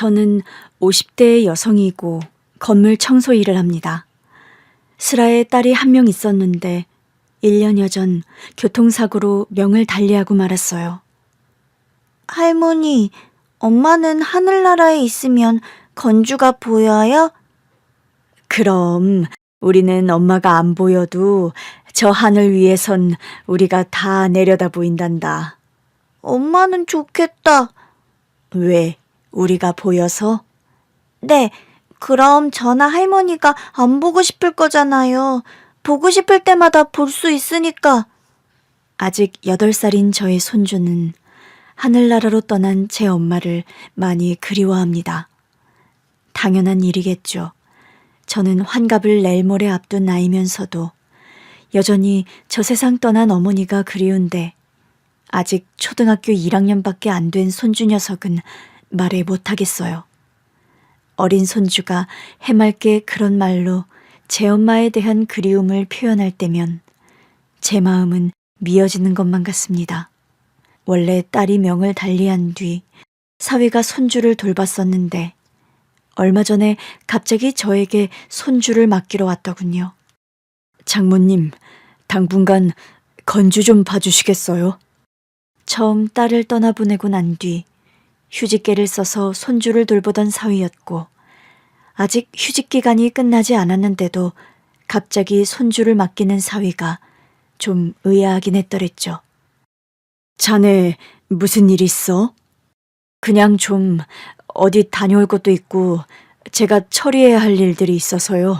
저는 50대의 여성이고 건물 청소 일을 합니다. 슬아에 딸이 한 명 있었는데 1년여 전 교통사고로 명을 달리하고 말았어요. 할머니, 엄마는 하늘나라에 있으면 건주가 보여요? 그럼 우리는 엄마가 안 보여도 저 하늘 위에선 우리가 다 내려다 보인단다. 엄마는 좋겠다. 왜? 우리가 보여서? 네, 그럼 저나 할머니가 안 보고 싶을 거잖아요. 보고 싶을 때마다 볼 수 있으니까. 아직 8살인 저의 손주는 하늘나라로 떠난 제 엄마를 많이 그리워합니다. 당연한 일이겠죠. 저는 환갑을 내일 모레 앞둔 나이면서도 여전히 저 세상 떠난 어머니가 그리운데 아직 초등학교 1학년밖에 안 된 손주 녀석은 말해 못하겠어요. 어린 손주가 해맑게 그런 말로 제 엄마에 대한 그리움을 표현할 때면 제 마음은 미어지는 것만 같습니다. 원래 딸이 명을 달리한 뒤 사위가 손주를 돌봤었는데 얼마 전에 갑자기 저에게 손주를 맡기러 왔더군요. 장모님, 당분간 건주 좀 봐주시겠어요? 처음 딸을 떠나보내고 난 뒤 휴직계를 써서 손주를 돌보던 사위였고 아직 휴직 기간이 끝나지 않았는데도 갑자기 손주를 맡기는 사위가 좀 의아하긴 했더랬죠. 자네 무슨 일 있어? 그냥 좀 어디 다녀올 것도 있고 제가 처리해야 할 일들이 있어서요.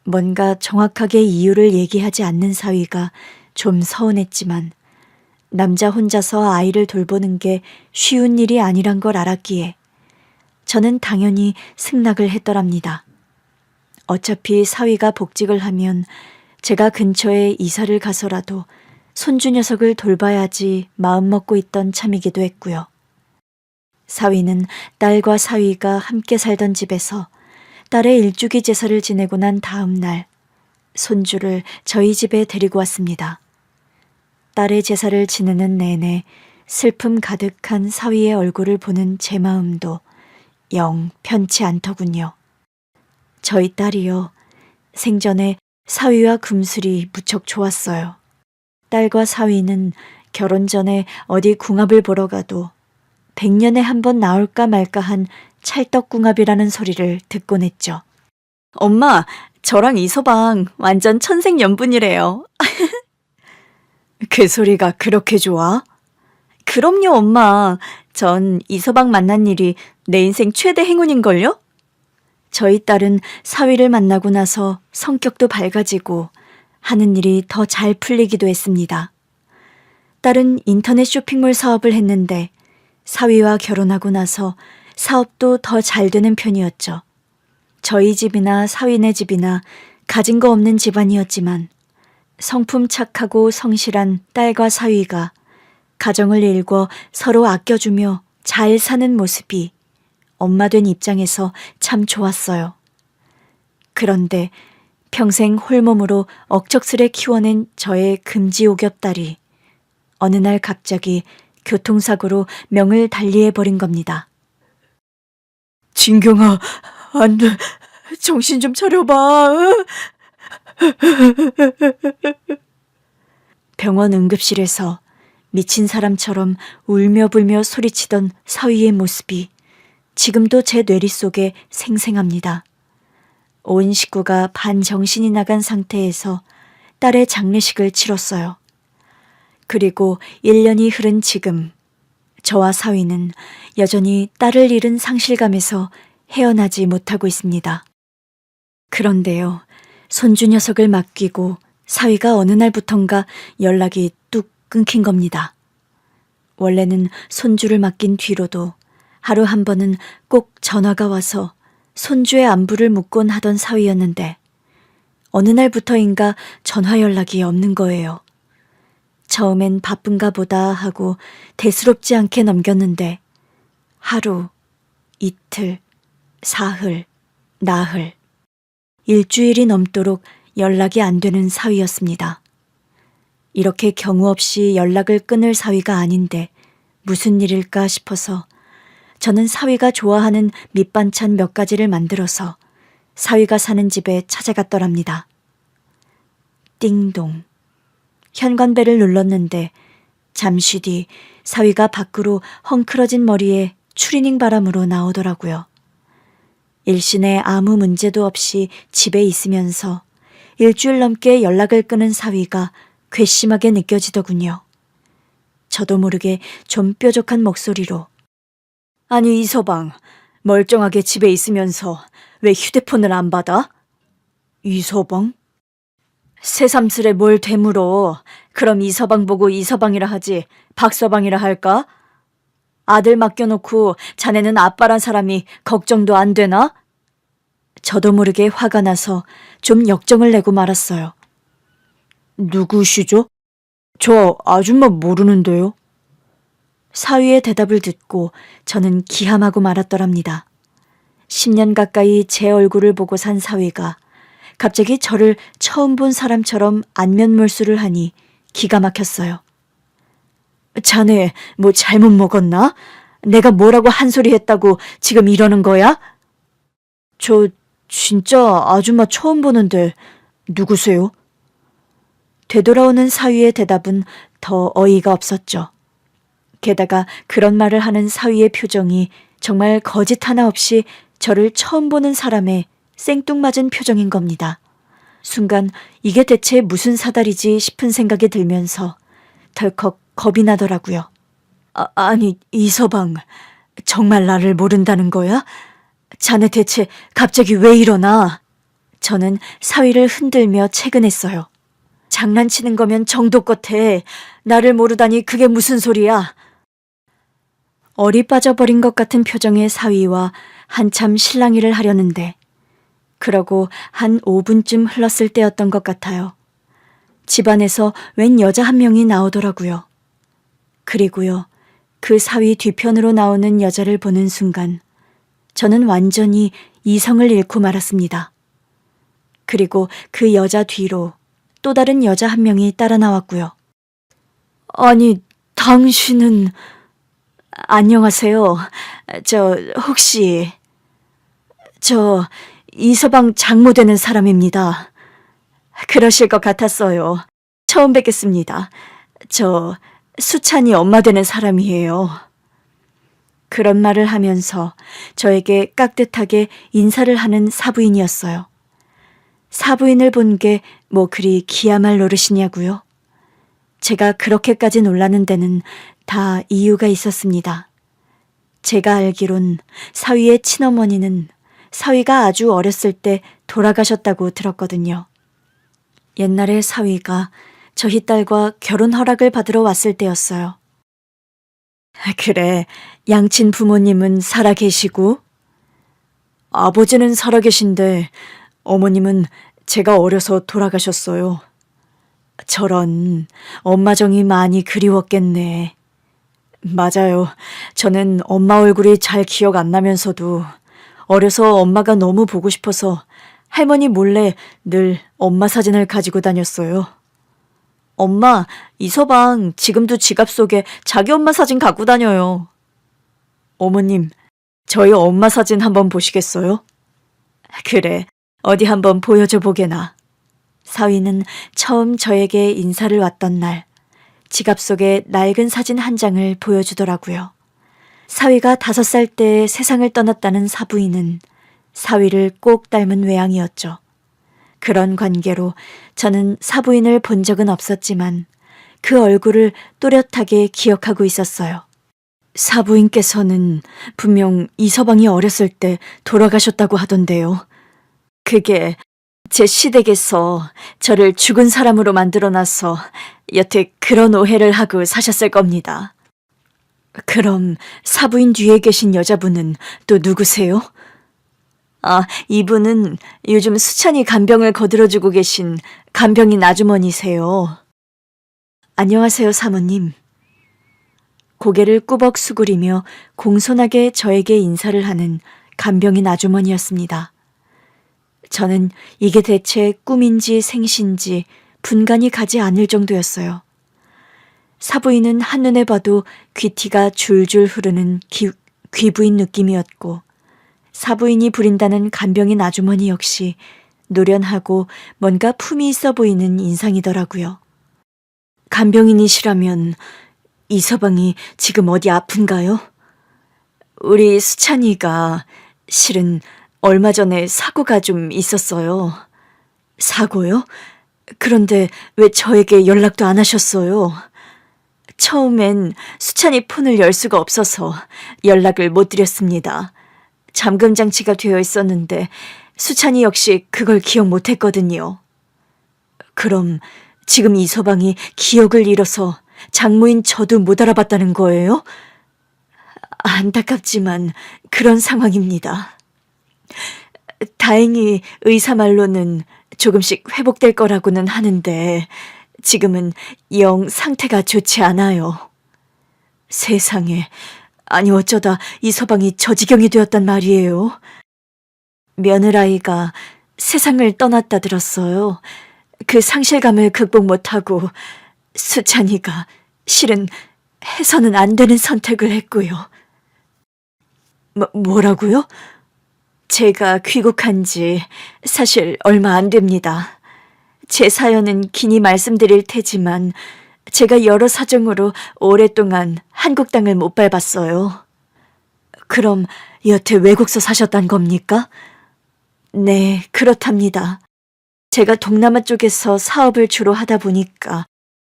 뭔가 정확하게 이유를 얘기하지 않는 사위가 좀 서운했지만 남자 혼자서 아이를 돌보는 게 쉬운 일이 아니란 걸 알았기에 저는 당연히 승낙을 했더랍니다. 어차피 사위가 복직을 하면 제가 근처에 이사를 가서라도 손주 녀석을 돌봐야지 마음먹고 있던 참이기도 했고요. 사위는 딸과 사위가 함께 살던 집에서 딸의 일주기 제사를 지내고 난 다음 날 손주를 저희 집에 데리고 왔습니다. 딸의 제사를 지내는 내내 슬픔 가득한 사위의 얼굴을 보는 제 마음도 영 편치 않더군요. 저희 딸이요. 생전에 사위와 금슬이 무척 좋았어요. 딸과 사위는 결혼 전에 어디 궁합을 보러 가도 100년에 한 번 나올까 말까 한 찰떡궁합이라는 소리를 듣곤 했죠. 엄마, 저랑 이서방 완전 천생연분이래요. 그 소리가 그렇게 좋아? 그럼요, 엄마. 전 이서방 만난 일이 내 인생 최대 행운인걸요? 저희 딸은 사위를 만나고 나서 성격도 밝아지고 하는 일이 더 잘 풀리기도 했습니다. 딸은 인터넷 쇼핑몰 사업을 했는데 사위와 결혼하고 나서 사업도 더 잘 되는 편이었죠. 저희 집이나 사위네 집이나 가진 거 없는 집안이었지만 성품 착하고 성실한 딸과 사위가 가정을 일궈 서로 아껴주며 잘 사는 모습이 엄마 된 입장에서 참 좋았어요. 그런데 평생 홀몸으로 억척스레 키워낸 저의 금지옥엽딸이 어느 날 갑자기 교통사고로 명을 달리해버린 겁니다. 진경아, 안 돼. 정신 좀 차려봐. 병원 응급실에서 미친 사람처럼 울며 불며 소리치던 사위의 모습이 지금도 제 뇌리 속에 생생합니다. 온 식구가 반정신이 나간 상태에서 딸의 장례식을 치렀어요. 그리고 1년이 흐른 지금 저와 사위는 여전히 딸을 잃은 상실감에서 헤어나지 못하고 있습니다. 그런데요, 손주 녀석을 맡기고 사위가 어느 날부턴가 연락이 뚝 끊긴 겁니다. 원래는 손주를 맡긴 뒤로도 하루 한 번은 꼭 전화가 와서 손주의 안부를 묻곤 하던 사위였는데 어느 날부터인가 전화 연락이 없는 거예요. 처음엔 바쁜가 보다 하고 대수롭지 않게 넘겼는데 하루, 이틀, 사흘, 나흘, 일주일이 넘도록 연락이 안 되는 사위였습니다. 이렇게 경우 없이 연락을 끊을 사위가 아닌데 무슨 일일까 싶어서 저는 사위가 좋아하는 밑반찬 몇 가지를 만들어서 사위가 사는 집에 찾아갔더랍니다. 띵동. 현관벨을 눌렀는데 잠시 뒤 사위가 밖으로 헝클어진 머리에 추리닝 바람으로 나오더라고요. 일신에 아무 문제도 없이 집에 있으면서 일주일 넘게 연락을 끊은 사위가 괘씸하게 느껴지더군요. 저도 모르게 좀 뾰족한 목소리로 아니 이서방, 멀쩡하게 집에 있으면서 왜 휴대폰을 안 받아? 이서방? 새삼스레 뭘 되물어. 그럼 이서방 보고 이서방이라 하지 박서방이라 할까? 아들 맡겨놓고 자네는 아빠란 사람이 걱정도 안 되나? 저도 모르게 화가 나서 좀 역정을 내고 말았어요. 누구시죠? 저 아줌마 모르는데요. 사위의 대답을 듣고 저는 기함하고 말았더랍니다. 10년 가까이 제 얼굴을 보고 산 사위가 갑자기 저를 처음 본 사람처럼 안면몰수를 하니 기가 막혔어요. 자네 뭐 잘못 먹었나? 내가 뭐라고 한 소리 했다고 지금 이러는 거야? 저 진짜 아줌마 처음 보는데 누구세요? 되돌아오는 사위의 대답은 더 어이가 없었죠. 게다가 그런 말을 하는 사위의 표정이 정말 거짓 하나 없이 저를 처음 보는 사람의 생뚱맞은 표정인 겁니다. 순간 이게 대체 무슨 사달이지 싶은 생각이 들면서 덜컥 겁이 나더라고요. 아니 이서방, 정말 나를 모른다는 거야? 자네 대체 갑자기 왜 이러나? 저는 사위를 흔들며 채근했어요. 장난치는 거면 정도껏 해. 나를 모르다니 그게 무슨 소리야? 얼이 빠져버린 것 같은 표정의 사위와 한참 실랑이를 하려는데 그러고 한 5분쯤 흘렀을 때였던 것 같아요. 집안에서 웬 여자 한 명이 나오더라고요. 그리고요, 그 사위 뒤편으로 나오는 여자를 보는 순간 저는 완전히 이성을 잃고 말았습니다. 그리고 그 여자 뒤로 또 다른 여자 한 명이 따라 나왔고요. 아니, 당신은... 안녕하세요. 혹시... 이서방 장모 되는 사람입니다. 그러실 것 같았어요. 처음 뵙겠습니다. 수찬이 엄마 되는 사람이에요. 그런 말을 하면서 저에게 깍듯하게 인사를 하는 사부인이었어요. 사부인을 본 게 뭐 그리 기야말 노릇이냐고요? 제가 그렇게까지 놀라는 데는 다 이유가 있었습니다. 제가 알기론 사위의 친어머니는 사위가 아주 어렸을 때 돌아가셨다고 들었거든요. 옛날에 사위가 저희 딸과 결혼 허락을 받으러 왔을 때였어요. 그래, 양친 부모님은 살아계시고? 아버지는 살아계신데 어머님은 제가 어려서 돌아가셨어요. 저런, 엄마 정이 많이 그리웠겠네. 맞아요. 저는 엄마 얼굴이 잘 기억 안 나면서도 어려서 엄마가 너무 보고 싶어서 할머니 몰래 늘 엄마 사진을 가지고 다녔어요. 엄마, 이서방 지금도 지갑 속에 자기 엄마 사진 갖고 다녀요. 어머님, 저희 엄마 사진 한번 보시겠어요? 그래, 어디 한번 보여줘 보게나. 사위는 처음 저에게 인사를 왔던 날 지갑 속에 낡은 사진 한 장을 보여주더라고요. 사위가 5살 때 세상을 떠났다는 사부인은 사위를 꼭 닮은 외양이었죠. 그런 관계로 저는 사부인을 본 적은 없었지만 그 얼굴을 또렷하게 기억하고 있었어요. 사부인께서는 분명 이서방이 어렸을 때 돌아가셨다고 하던데요. 그게 제 시댁에서 저를 죽은 사람으로 만들어놔서 여태 그런 오해를 하고 사셨을 겁니다. 그럼 사부인 뒤에 계신 여자분은 또 누구세요? 이분은 요즘 수찬이 간병을 거들어주고 계신 간병인 아주머니세요. 안녕하세요, 사모님. 고개를 꾸벅 수그리며 공손하게 저에게 인사를 하는 간병인 아주머니였습니다. 저는 이게 대체 꿈인지 생신지 분간이 가지 않을 정도였어요. 사부인은 한눈에 봐도 귀티가 줄줄 흐르는 귀부인 느낌이었고 사부인이 부린다는 간병인 아주머니 역시 노련하고 뭔가 품이 있어 보이는 인상이더라고요. 간병인이시라면 이 서방이 지금 어디 아픈가요? 우리 수찬이가 실은 얼마 전에 사고가 좀 있었어요. 사고요? 그런데 왜 저에게 연락도 안 하셨어요? 처음엔 수찬이 폰을 열 수가 없어서 연락을 못 드렸습니다. 잠금 장치가 되어 있었는데 수찬이 역시 그걸 기억 못 했거든요. 그럼 지금 이 서방이 기억을 잃어서 장모인 저도 못 알아봤다는 거예요? 안타깝지만 그런 상황입니다. 다행히 의사 말로는 조금씩 회복될 거라고는 하는데 지금은 영 상태가 좋지 않아요. 세상에, 아니 어쩌다 이 서방이 저 지경이 되었단 말이에요. 며느라이가 세상을 떠났다 들었어요. 그 상실감을 극복 못하고 수찬이가 실은 해서는 안 되는 선택을 했고요. 뭐라고요? 제가 귀국한 지 사실 얼마 안 됩니다. 제 사연은 기니 말씀드릴 테지만 제가 여러 사정으로 오랫동안 한국 땅을 못 밟았어요. 그럼 여태 외국서 사셨단 겁니까? 네, 그렇답니다. 제가 동남아 쪽에서 사업을 주로 하다 보니까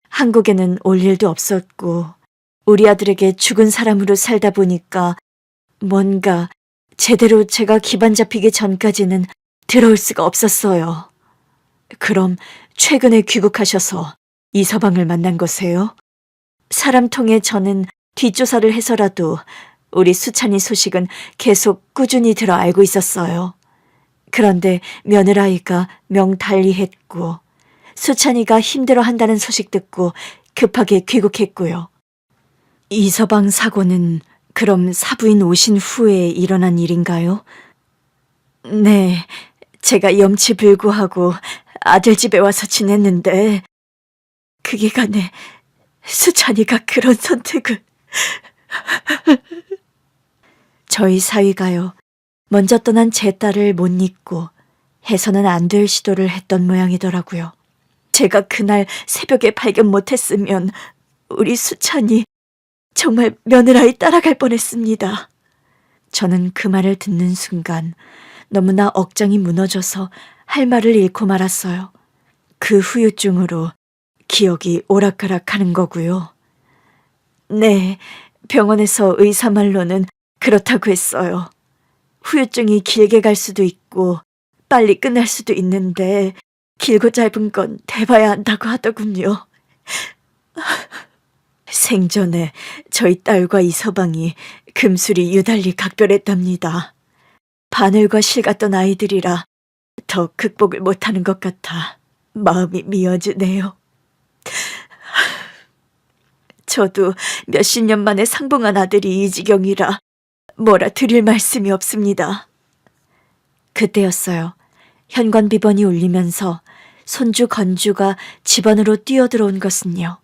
한국에는 올 일도 없었고 우리 아들에게 죽은 사람으로 살다 보니까 뭔가 제대로 제가 기반 잡히기 전까지는 들어올 수가 없었어요. 그럼 최근에 귀국하셔서 이 서방을 만난 거세요? 사람 통해 저는 뒷조사를 해서라도 우리 수찬이 소식은 계속 꾸준히 들어 알고 있었어요. 그런데 며느라이가 명달리했고 수찬이가 힘들어한다는 소식 듣고 급하게 귀국했고요. 이 서방 사고는 그럼 사부인 오신 후에 일어난 일인가요? 네, 제가 염치불구하고 아들 집에 와서 지냈는데 그 기간에 수찬이가 그런 선택을... 저희 사위가요, 먼저 떠난 제 딸을 못 잊고 해서는 안 될 시도를 했던 모양이더라고요. 제가 그날 새벽에 발견 못했으면 우리 수찬이 정말 며느라이 따라갈 뻔했습니다. 저는 그 말을 듣는 순간 너무나 억장이 무너져서 할 말을 잃고 말았어요. 그 후유증으로 기억이 오락가락하는 거고요. 네, 병원에서 의사 말로는 그렇다고 했어요. 후유증이 길게 갈 수도 있고 빨리 끝날 수도 있는데 길고 짧은 건 대봐야 한다고 하더군요. 생전에 저희 딸과 이 서방이 금술이 유달리 각별했답니다. 바늘과 실 같던 아이들이라 더 극복을 못하는 것 같아 마음이 미어지네요. 저도 몇십 년 만에 상봉한 아들이 이 지경이라 뭐라 드릴 말씀이 없습니다. 그때였어요. 현관 비번이 울리면서 손주 건주가 집 안으로 뛰어들어온 것은요.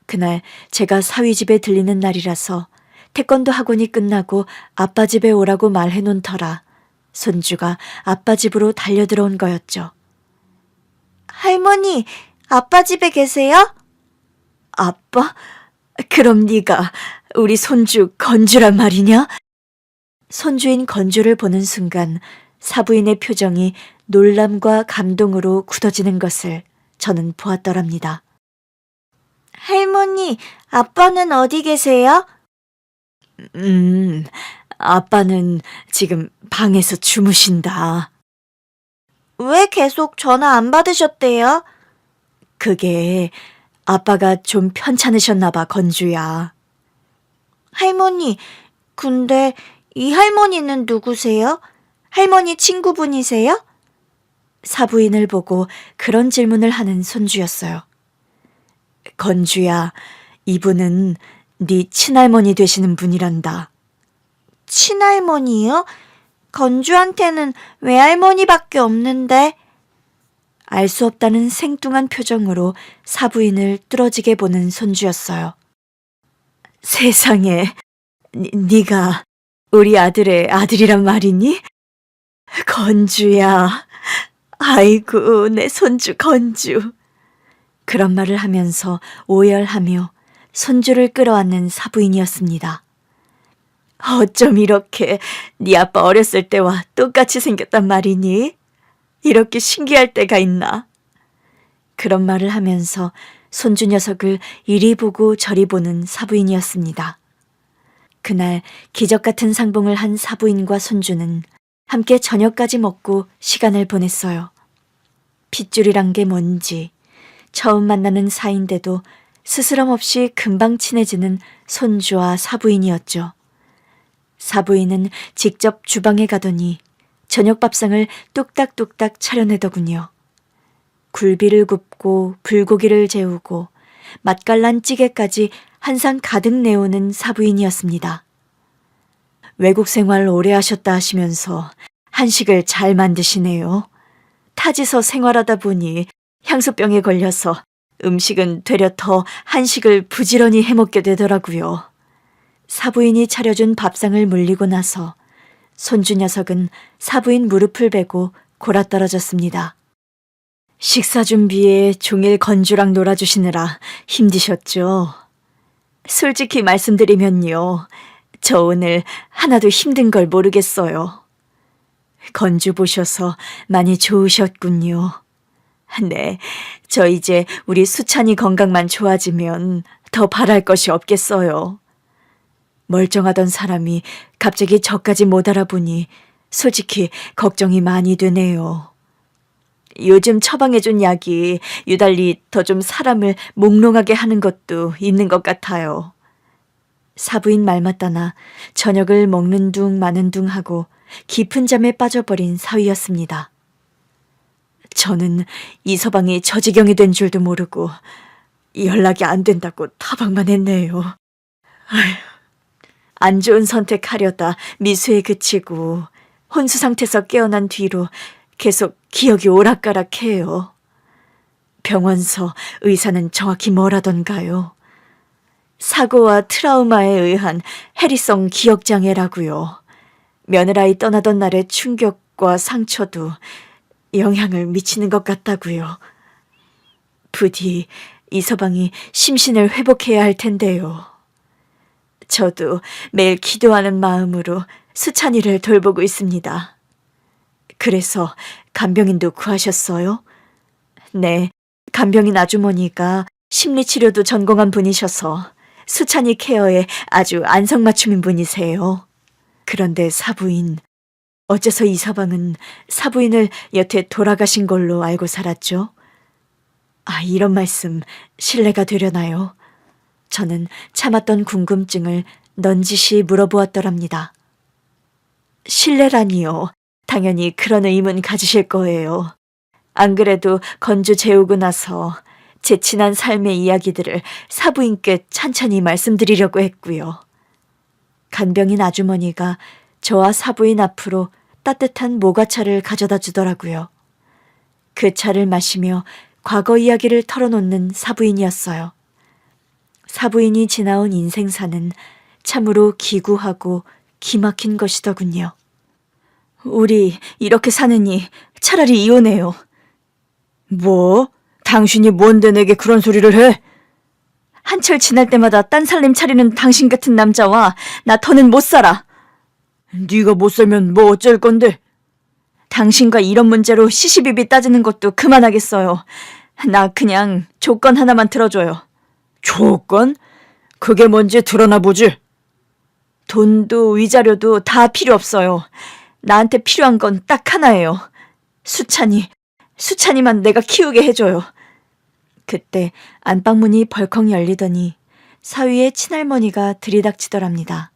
그날 제가 사위 집에 들리는 날이라서 태권도 학원이 끝나고 아빠 집에 오라고 말해놓은 터라 손주가 아빠 집으로 달려들어온 거였죠. 할머니, 아빠 집에 계세요? 아빠? 그럼 네가 우리 손주 건주란 말이냐? 손주인 건주를 보는 순간 사부인의 표정이 놀람과 감동으로 굳어지는 것을 저는 보았더랍니다. 할머니, 아빠는 어디 계세요? 아빠는 지금 방에서 주무신다. 왜 계속 전화 안 받으셨대요? 그게 아빠가 좀 편찮으셨나 봐, 건주야. 할머니, 근데 이 할머니는 누구세요? 할머니 친구분이세요? 사부인을 보고 그런 질문을 하는 손주였어요. 건주야, 이분은 네 친할머니 되시는 분이란다. 친할머니요? 건주한테는 외할머니밖에 없는데. 알 수 없다는 생뚱한 표정으로 사부인을 뚫어지게 보는 손주였어요. 세상에, 네가 우리 아들의 아들이란 말이니? 건주야. 아이고, 내 손주 건주. 그런 말을 하면서 오열하며 손주를 끌어안는 사부인이었습니다. 어쩜 이렇게 네 아빠 어렸을 때와 똑같이 생겼단 말이니? 이렇게 신기할 때가 있나? 그런 말을 하면서 손주 녀석을 이리 보고 저리 보는 사부인이었습니다. 그날 기적 같은 상봉을 한 사부인과 손주는 함께 저녁까지 먹고 시간을 보냈어요. 핏줄이란 게 뭔지 처음 만나는 사이인데도 스스럼 없이 금방 친해지는 손주와 사부인이었죠. 사부인은 직접 주방에 가더니 저녁 밥상을 뚝딱뚝딱 차려내더군요. 굴비를 굽고 불고기를 재우고 맛깔난 찌개까지 한 상 가득 내오는 사부인이었습니다. 외국 생활 오래 하셨다 하시면서 한식을 잘 만드시네요. 타지서 생활하다 보니 향수병에 걸려서 음식은 되려 더 한식을 부지런히 해먹게 되더라고요. 사부인이 차려준 밥상을 물리고 나서 손주 녀석은 사부인 무릎을 베고 골아떨어졌습니다. 식사 준비에 종일 건주랑 놀아주시느라 힘드셨죠? 솔직히 말씀드리면요. 저 오늘 하나도 힘든 걸 모르겠어요. 건주 보셔서 많이 좋으셨군요. 네, 저 이제 우리 수찬이 건강만 좋아지면 더 바랄 것이 없겠어요. 멀쩡하던 사람이 갑자기 저까지 못 알아보니 솔직히 걱정이 많이 되네요. 요즘 처방해준 약이 유달리 더 좀 사람을 몽롱하게 하는 것도 있는 것 같아요. 사부인 말 맞다나 저녁을 먹는 둥 마는 둥 하고 깊은 잠에 빠져버린 사위였습니다. 저는 이 서방이 저 지경이 된 줄도 모르고 연락이 안 된다고 타박만 했네요. 아휴, 안 좋은 선택하려다 미수에 그치고 혼수 상태에서 깨어난 뒤로 계속 기억이 오락가락해요. 병원서 의사는 정확히 뭐라던가요? 사고와 트라우마에 의한 해리성 기억장애라고요. 며느라이 떠나던 날의 충격과 상처도 영향을 미치는 것 같다고요. 부디 이 서방이 심신을 회복해야 할 텐데요. 저도 매일 기도하는 마음으로 수찬이를 돌보고 있습니다. 그래서 간병인도 구하셨어요? 네, 간병인 아주머니가 심리치료도 전공한 분이셔서 수찬이 케어에 아주 안성맞춤인 분이세요. 그런데 사부인, 어째서 이 서방은 사부인을 여태 돌아가신 걸로 알고 살았죠? 이런 말씀 실례가 되려나요? 저는 참았던 궁금증을 넌지시 물어보았더랍니다. 실례라니요. 당연히 그런 의문 가지실 거예요. 안 그래도 건주 재우고 나서 제 지난 삶의 이야기들을 사부인께 찬찬히 말씀드리려고 했고요. 간병인 아주머니가 저와 사부인 앞으로 따뜻한 모과차를 가져다 주더라고요. 그 차를 마시며 과거 이야기를 털어놓는 사부인이었어요. 사부인이 지나온 인생사는 참으로 기구하고 기막힌 것이더군요. 우리 이렇게 사느니 차라리 이혼해요. 뭐? 당신이 뭔데 내게 그런 소리를 해? 한철 지날 때마다 딴 살림 차리는 당신 같은 남자와 나 더는 못 살아. 네가 못 살면 뭐 어쩔 건데? 당신과 이런 문제로 시시비비 따지는 것도 그만하겠어요. 나 그냥 조건 하나만 들어줘요. 조건? 그게 뭔지 드러나 보지. 돈도 위자료도 다 필요 없어요. 나한테 필요한 건 딱 하나예요. 수찬이만 내가 키우게 해줘요. 그때 안방문이 벌컥 열리더니 사위의 친할머니가 들이닥치더랍니다.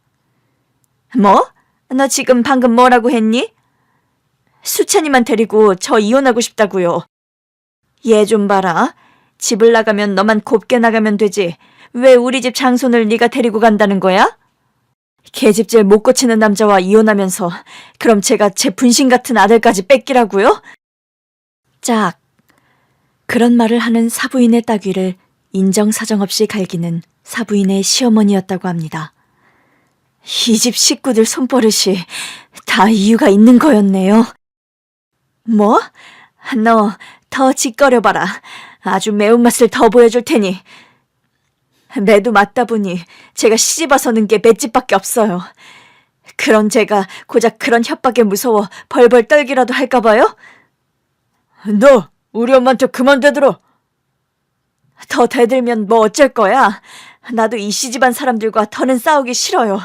뭐? 너 지금 방금 뭐라고 했니? 수찬이만 데리고 저 이혼하고 싶다고요. 얘 좀 봐라. 집을 나가면 너만 곱게 나가면 되지. 왜 우리 집 장손을 네가 데리고 간다는 거야? 계집질 못 고치는 남자와 이혼하면서 그럼 제가 제 분신 같은 아들까지 뺏기라고요? 짝. 그런 말을 하는 사부인의 따귀를 인정사정 없이 갈기는 사부인의 시어머니였다고 합니다. 이 집 식구들 손버릇이 다 이유가 있는 거였네요. 뭐? 너 더 짓거려봐라. 아주 매운맛을 더 보여줄 테니. 매도 맞다 보니 제가 시집와서는 게 맷집밖에 없어요. 그런 제가 고작 그런 협박에 무서워 벌벌 떨기라도 할까봐요? 너 우리 엄마한테 그만 대들어. 더 대들면 뭐 어쩔 거야? 나도 이 시집안 사람들과 더는 싸우기 싫어요.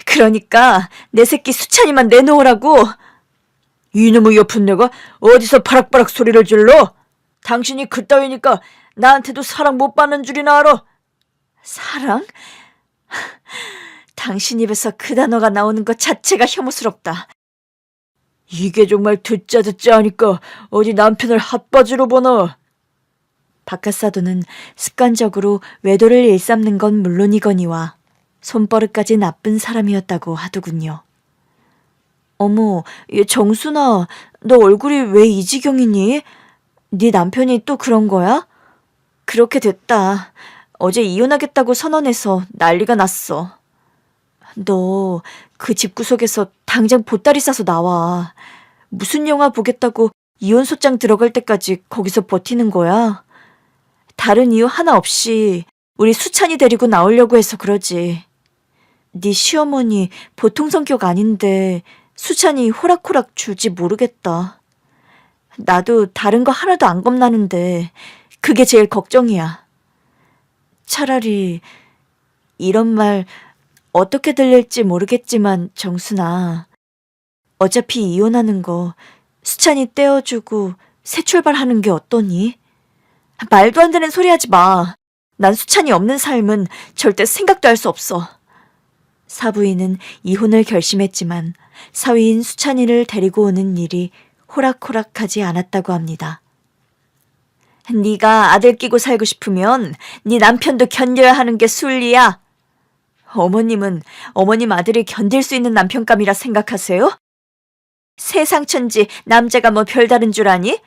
그러니까 내 새끼 수찬이만 내놓으라고. 이놈의 옆은 내가 어디서 바락바락 소리를 질러? 당신이 그따위니까 나한테도 사랑 못 받는 줄이나 알아. 사랑? 당신 입에서 그 단어가 나오는 것 자체가 혐오스럽다. 이게 정말 듣자 하니까 어디 남편을 핫바지로 보나. 박하사도는 습관적으로 외도를 일삼는 건 물론이거니와 손버릇까지 나쁜 사람이었다고 하더군요. 어머, 정순아, 너 얼굴이 왜 이 지경이니? 네 남편이 또 그런 거야? 그렇게 됐다. 어제 이혼하겠다고 선언해서 난리가 났어. 너 그 집구석에서 당장 보따리 싸서 나와. 무슨 영화 보겠다고 이혼 소장 들어갈 때까지 거기서 버티는 거야? 다른 이유 하나 없이 우리 수찬이 데리고 나오려고 해서 그러지. 네 시어머니 보통 성격 아닌데 수찬이 호락호락 줄지 모르겠다. 나도 다른 거 하나도 안 겁나는데 그게 제일 걱정이야. 차라리 이런 말 어떻게 들릴지 모르겠지만 정순아, 어차피 이혼하는 거 수찬이 떼어주고 새 출발하는 게 어떠니? 말도 안 되는 소리 하지 마. 난 수찬이 없는 삶은 절대 생각도 할 수 없어. 사부인은 이혼을 결심했지만 사위인 수찬이를 데리고 오는 일이 호락호락하지 않았다고 합니다. 네가 아들 끼고 살고 싶으면 네 남편도 견뎌야 하는 게 순리야. 어머님은 어머님 아들이 견딜 수 있는 남편감이라 생각하세요? 세상 천지 남자가 뭐 별다른 줄 아니?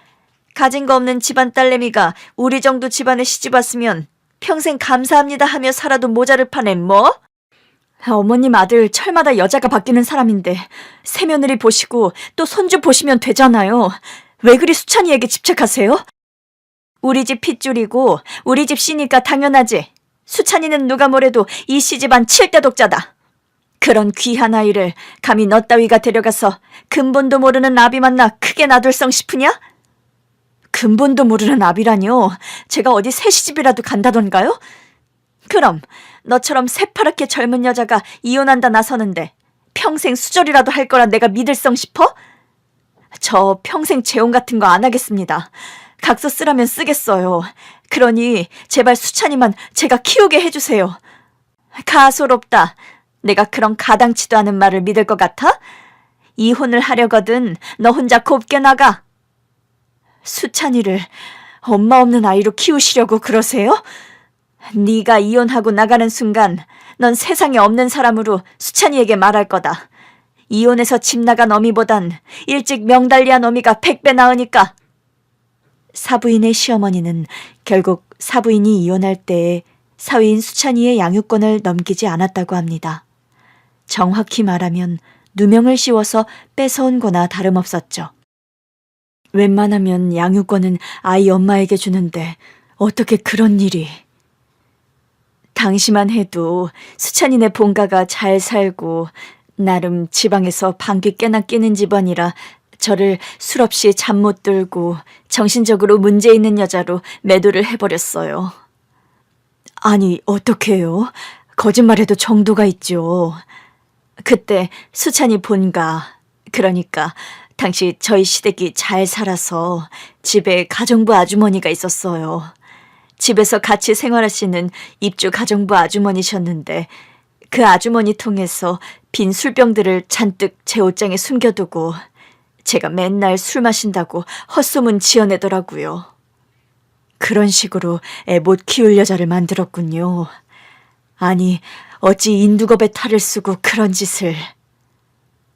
가진 거 없는 집안 딸내미가 우리 정도 집안에 시집 왔으면 평생 감사합니다 하며 살아도 모자를 파네 뭐? 어머님 아들 철마다 여자가 바뀌는 사람인데 새며느리 보시고 또 손주 보시면 되잖아요. 왜 그리 수찬이에게 집착하세요? 우리 집 핏줄이고 우리 집 씨니까 당연하지. 수찬이는 누가 뭐래도 이 시집안 7대 독자다. 그런 귀한 아이를 감히 너 따위가 데려가서 근본도 모르는 아비 만나 크게 놔둘성 싶으냐? 근본도 모르는 아비라뇨. 제가 어디 새 시집이라도 간다던가요? 그럼 너처럼 새파랗게 젊은 여자가 이혼한다 나서는데 평생 수절이라도 할 거라 내가 믿을성 싶어? 저 평생 재혼 같은 거 안 하겠습니다. 각서 쓰라면 쓰겠어요. 그러니 제발 수찬이만 제가 키우게 해주세요. 가소롭다. 내가 그런 가당치도 않은 말을 믿을 것 같아? 이혼을 하려거든 너 혼자 곱게 나가. 수찬이를 엄마 없는 아이로 키우시려고 그러세요? 네가 이혼하고 나가는 순간 넌 세상에 없는 사람으로 수찬이에게 말할 거다. 이혼해서 집 나간 어미보단 일찍 명달리한 어미가 100배 나으니까. 사부인의 시어머니는 결국 사부인이 이혼할 때에 사위인 수찬이의 양육권을 넘기지 않았다고 합니다. 정확히 말하면 누명을 씌워서 뺏어온 거나 다름없었죠. 웬만하면 양육권은 아이 엄마에게 주는데 어떻게 그런 일이. 당시만 해도 수찬이네 본가가 잘 살고 나름 지방에서 방귀 꽤나 끼는 집안이라 저를 술 없이 잠 못 들고 정신적으로 문제 있는 여자로 매도를 해버렸어요. 아니 어떡해요? 거짓말해도 정도가 있죠. 그때 수찬이 본가, 그러니까 당시 저희 시댁이 잘 살아서 집에 가정부 아주머니가 있었어요. 집에서 같이 생활하시는 입주 가정부 아주머니셨는데 그 아주머니 통해서 빈 술병들을 잔뜩 제 옷장에 숨겨두고 제가 맨날 술 마신다고 헛소문 지어내더라고요. 그런 식으로 애 못 키울 여자를 만들었군요. 아니 어찌 인두겁에 탈을 쓰고 그런 짓을.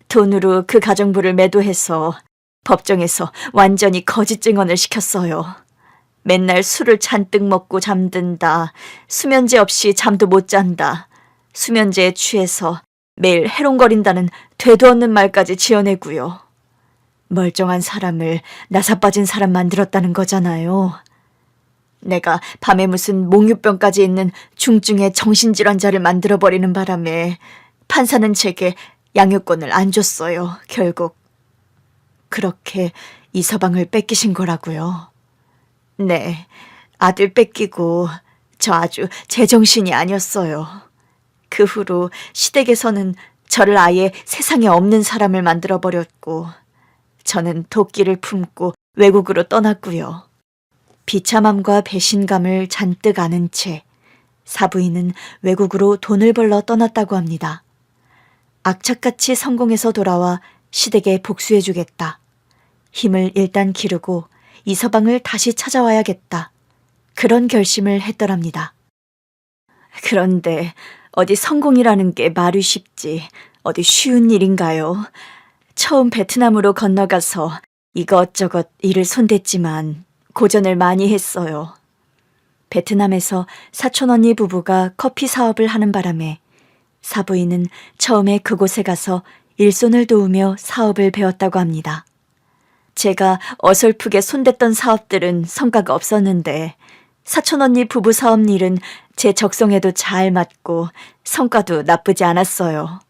돈으로 그 가정부를 매도해서 법정에서 완전히 거짓 증언을 시켰어요. 맨날 술을 잔뜩 먹고 잠든다. 수면제 없이 잠도 못 잔다. 수면제에 취해서 매일 해롱거린다는 되도 않는 말까지 지어내고요. 멀쩡한 사람을 나사빠진 사람 만들었다는 거잖아요. 내가 밤에 무슨 몽유병까지 있는 중증의 정신질환자를 만들어버리는 바람에 판사는 제게 양육권을 안 줬어요, 결국. 그렇게 이서방을 뺏기신 거라고요. 네, 아들 뺏기고 저 아주 제정신이 아니었어요. 그 후로 시댁에서는 저를 아예 세상에 없는 사람을 만들어버렸고 저는 도끼를 품고 외국으로 떠났고요. 비참함과 배신감을 잔뜩 안은 채 사부인은 외국으로 돈을 벌러 떠났다고 합니다. 악착같이 성공해서 돌아와 시댁에 복수해주겠다. 힘을 일단 기르고 이서방을 다시 찾아와야겠다. 그런 결심을 했더랍니다. 그런데 어디 성공이라는 게 말이 쉽지 어디 쉬운 일인가요? 처음 베트남으로 건너가서 이것저것 일을 손댔지만 고전을 많이 했어요. 베트남에서 사촌언니 부부가 커피 사업을 하는 바람에 사부인은 처음에 그곳에 가서 일손을 도우며 사업을 배웠다고 합니다. 제가 어설프게 손댔던 사업들은 성과가 없었는데 사촌언니 부부 사업 일은 제 적성에도 잘 맞고 성과도 나쁘지 않았어요.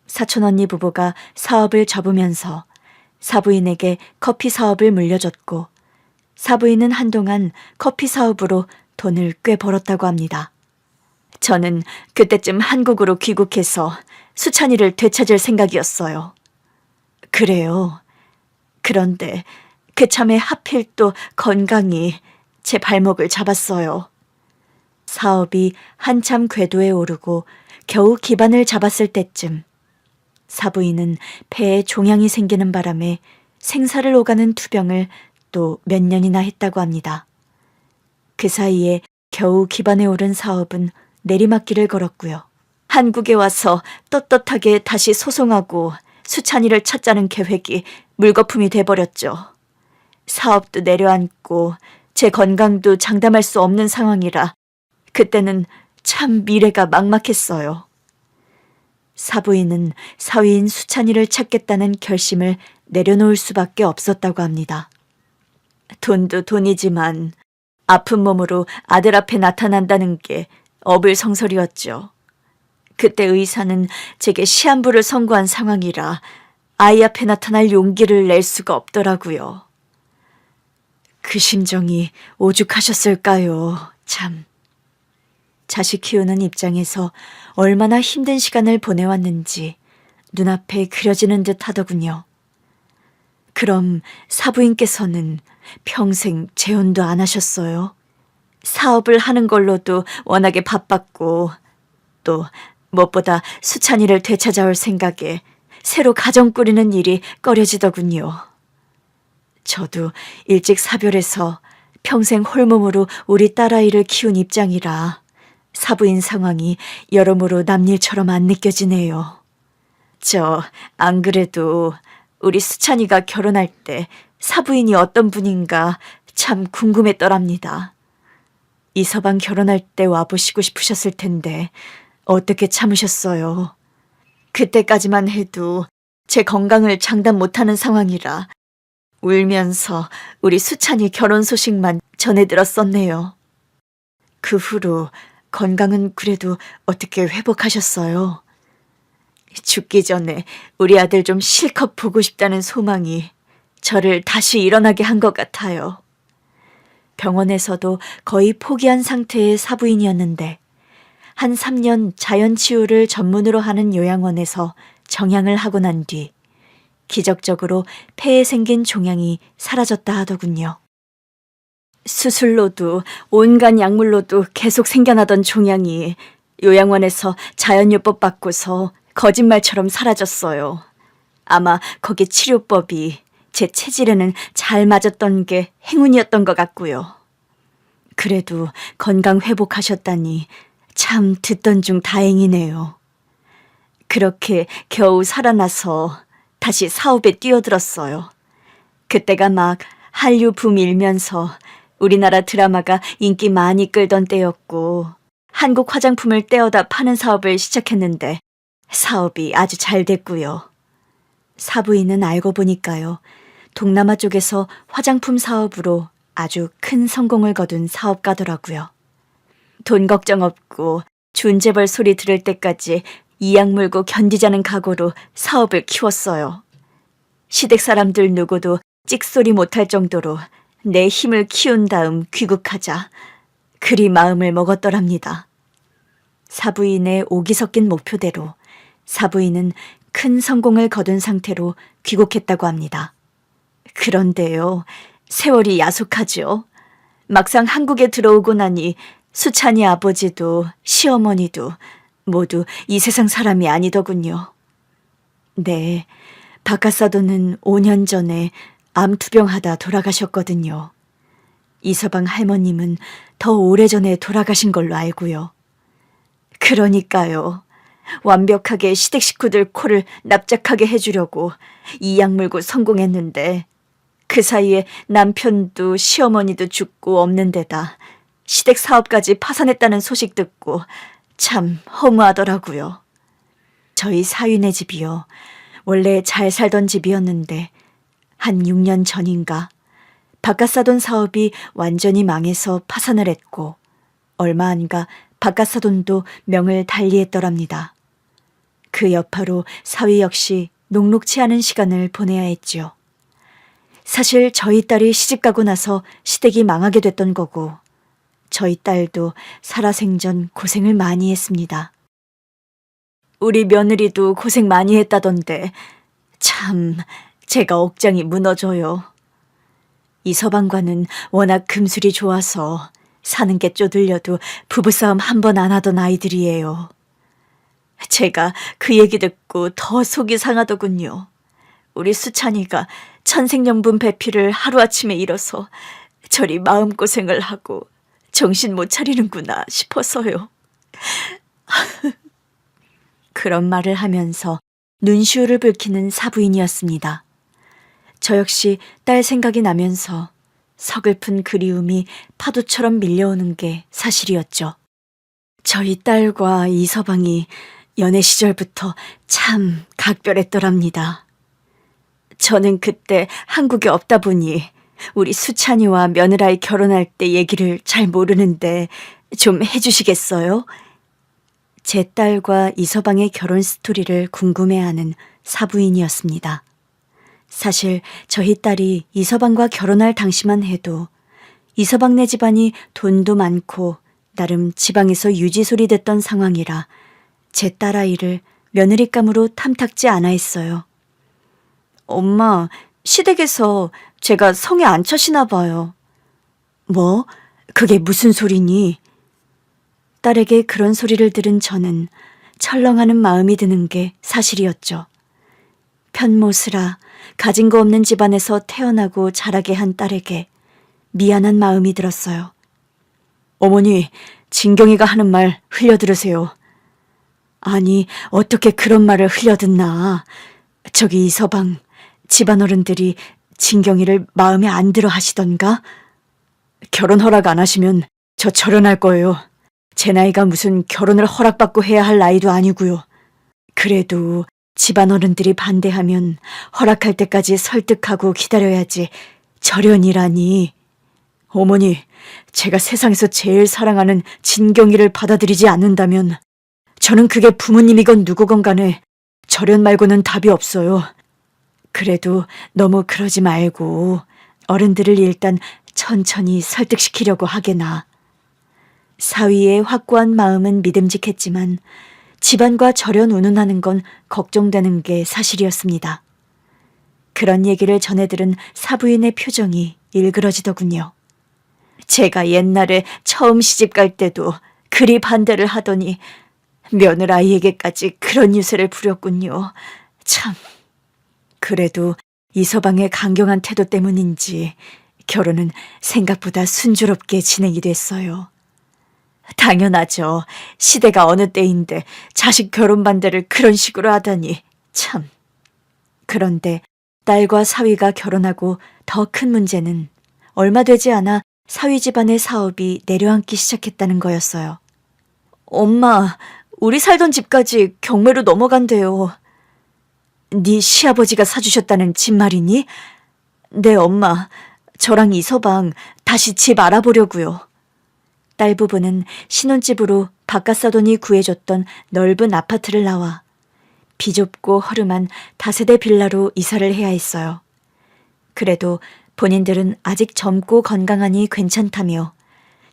사촌언니 부부가 사업을 접으면서 사부인에게 커피 사업을 물려줬고 사부인은 한동안 커피 사업으로 돈을 꽤 벌었다고 합니다. 저는 그때쯤 한국으로 귀국해서 수찬이를 되찾을 생각이었어요. 그래요. 그런데 그참에 하필 또 건강이 제 발목을 잡았어요. 사업이 한참 궤도에 오르고 겨우 기반을 잡았을 때쯤 사부인은 폐에 종양이 생기는 바람에 생사를 오가는 투병을 또 몇 년이나 했다고 합니다. 그 사이에 겨우 기반에 오른 사업은 내리막길을 걸었고요. 한국에 와서 떳떳하게 다시 소송하고 수찬이를 찾자는 계획이 물거품이 돼버렸죠. 사업도 내려앉고 제 건강도 장담할 수 없는 상황이라 그때는 참 미래가 막막했어요. 사부인은 사위인 수찬이를 찾겠다는 결심을 내려놓을 수밖에 없었다고 합니다. 돈도 돈이지만 아픈 몸으로 아들 앞에 나타난다는 게 어불성설이었죠. 그때 의사는 제게 시한부를 선고한 상황이라 아이 앞에 나타날 용기를 낼 수가 없더라고요. 그 심정이 오죽하셨을까요, 참. 자식 키우는 입장에서 얼마나 힘든 시간을 보내왔는지 눈앞에 그려지는 듯 하더군요. 그럼 사부인께서는 평생 재혼도 안 하셨어요? 사업을 하는 걸로도 워낙에 바빴고 또 무엇보다 수찬이를 되찾아올 생각에 새로 가정 꾸리는 일이 꺼려지더군요. 저도 일찍 사별해서 평생 홀몸으로 우리 딸아이를 키운 입장이라 사부인 상황이 여러모로 남일처럼 안 느껴지네요. 안 그래도 우리 수찬이가 결혼할 때 사부인이 어떤 분인가 참 궁금했더랍니다. 이서방 결혼할 때 와보시고 싶으셨을 텐데 어떻게 참으셨어요? 그때까지만 해도 제 건강을 장담 못하는 상황이라 울면서 우리 수찬이 결혼 소식만 전해 들었었네요. 그 후로 건강은 그래도 어떻게 회복하셨어요? 죽기 전에 우리 아들 좀 실컷 보고 싶다는 소망이 저를 다시 일어나게 한 것 같아요. 병원에서도 거의 포기한 상태의 사부인이었는데 한 3년 자연치유를 전문으로 하는 요양원에서 정양을 하고 난 뒤 기적적으로 폐에 생긴 종양이 사라졌다 하더군요. 수술로도 온갖 약물로도 계속 생겨나던 종양이 요양원에서 자연요법 받고서 거짓말처럼 사라졌어요. 아마 거기 치료법이 제 체질에는 잘 맞았던 게 행운이었던 것 같고요. 그래도 건강 회복하셨다니 참 듣던 중 다행이네요. 그렇게 겨우 살아나서 다시 사업에 뛰어들었어요. 그때가 막 한류 붐 일면서 우리나라 드라마가 인기 많이 끌던 때였고 한국 화장품을 떼어다 파는 사업을 시작했는데 사업이 아주 잘 됐고요. 사부인은 알고 보니까요. 동남아 쪽에서 화장품 사업으로 아주 큰 성공을 거둔 사업가더라고요. 돈 걱정 없고 준재벌 소리 들을 때까지 이악 물고 견디자는 각오로 사업을 키웠어요. 시댁 사람들 누구도 찍소리 못할 정도로 내 힘을 키운 다음 귀국하자. 그리 마음을 먹었더랍니다. 사부인의 오기 섞인 목표대로 사부인은 큰 성공을 거둔 상태로 귀국했다고 합니다. 그런데요, 세월이 야속하죠. 막상 한국에 들어오고 나니 수찬이 아버지도 시어머니도 모두 이 세상 사람이 아니더군요. 네, 박가사도는 5년 전에 암투병하다 돌아가셨거든요. 이서방 할머님은 더 오래전에 돌아가신 걸로 알고요. 그러니까요. 완벽하게 시댁 식구들 코를 납작하게 해주려고 이악 물고 성공했는데 그 사이에 남편도 시어머니도 죽고 없는 데다 시댁 사업까지 파산했다는 소식 듣고 참 허무하더라고요. 저희 사위네 집이요. 원래 잘 살던 집이었는데 한 6년 전인가 바깥 사돈 사업이 완전히 망해서 파산을 했고 얼마 안가 바깥 사돈도 명을 달리했더랍니다. 그 여파로 사위 역시 녹록치 않은 시간을 보내야 했지요. 사실 저희 딸이 시집가고 나서 시댁이 망하게 됐던 거고 저희 딸도 살아생전 고생을 많이 했습니다. 우리 며느리도 고생 많이 했다던데 참 제가 억장이 무너져요. 이서방과는 워낙 금술이 좋아서 사는 게 쪼들려도 부부싸움 한 번 안 하던 아이들이에요. 제가 그 얘기 듣고 더 속이 상하더군요. 우리 수찬이가 천생연분 배필을 하루아침에 잃어서 저리 마음고생을 하고 정신 못 차리는구나 싶어서요. 그런 말을 하면서 눈시울을 붉히는 사부인이었습니다. 저 역시 딸 생각이 나면서 서글픈 그리움이 파도처럼 밀려오는 게 사실이었죠. 저희 딸과 이서방이 연애 시절부터 참 각별했더랍니다. 저는 그때 한국에 없다 보니 우리 수찬이와 며느라이 결혼할 때 얘기를 잘 모르는데 좀 해주시겠어요? 제 딸과 이서방의 결혼 스토리를 궁금해하는 사부인이었습니다. 사실 저희 딸이 이서방과 결혼할 당시만 해도 이서방네 집안이 돈도 많고 나름 지방에서 유지소리 됐던 상황이라 제 딸아이를 며느리감으로 탐탁지 않아 했어요. 엄마, 시댁에서 제가 성에 안 차시나 봐요. 뭐? 그게 무슨 소리니? 딸에게 그런 소리를 들은 저는 철렁하는 마음이 드는 게 사실이었죠. 편모스라 가진 거 없는 집안에서 태어나고 자라게 한 딸에게 미안한 마음이 들었어요. 어머니, 진경이가 하는 말 흘려들으세요. 아니, 어떻게 그런 말을 흘려듣나. 저기 이서방, 집안어른들이 진경이를 마음에 안 들어 하시던가? 결혼 허락 안 하시면 저 절연할 거예요. 제 나이가 무슨 결혼을 허락받고 해야 할 나이도 아니고요. 그래도 집안어른들이 반대하면 허락할 때까지 설득하고 기다려야지 절연이라니. 어머니, 제가 세상에서 제일 사랑하는 진경이를 받아들이지 않는다면 저는 그게 부모님이건 누구건 간에 절연 말고는 답이 없어요. 그래도 너무 그러지 말고 어른들을 일단 천천히 설득시키려고 하게나. 사위의 확고한 마음은 믿음직했지만 집안과 절연 운운하는 건 걱정되는 게 사실이었습니다. 그런 얘기를 전해 들은 사부인의 표정이 일그러지더군요. 제가 옛날에 처음 시집 갈 때도 그리 반대를 하더니 며느라이에게까지 그런 유세를 부렸군요. 참. 그래도 이서방의 강경한 태도 때문인지 결혼은 생각보다 순조롭게 진행이 됐어요. 당연하죠. 시대가 어느 때인데 자식 결혼 반대를 그런 식으로 하다니 참. 그런데 딸과 사위가 결혼하고 더 큰 문제는 얼마 되지 않아 사위 집안의 사업이 내려앉기 시작했다는 거였어요. 엄마, 우리 살던 집까지 경매로 넘어간대요. 네 시아버지가 사주셨다는 집 말이니? 네, 엄마. 저랑 이서방 다시 집 알아보려고요. 딸 부부는 신혼집으로 바깥 사돈이 구해줬던 넓은 아파트를 나와 비좁고 허름한 다세대 빌라로 이사를 해야 했어요. 그래도 본인들은 아직 젊고 건강하니 괜찮다며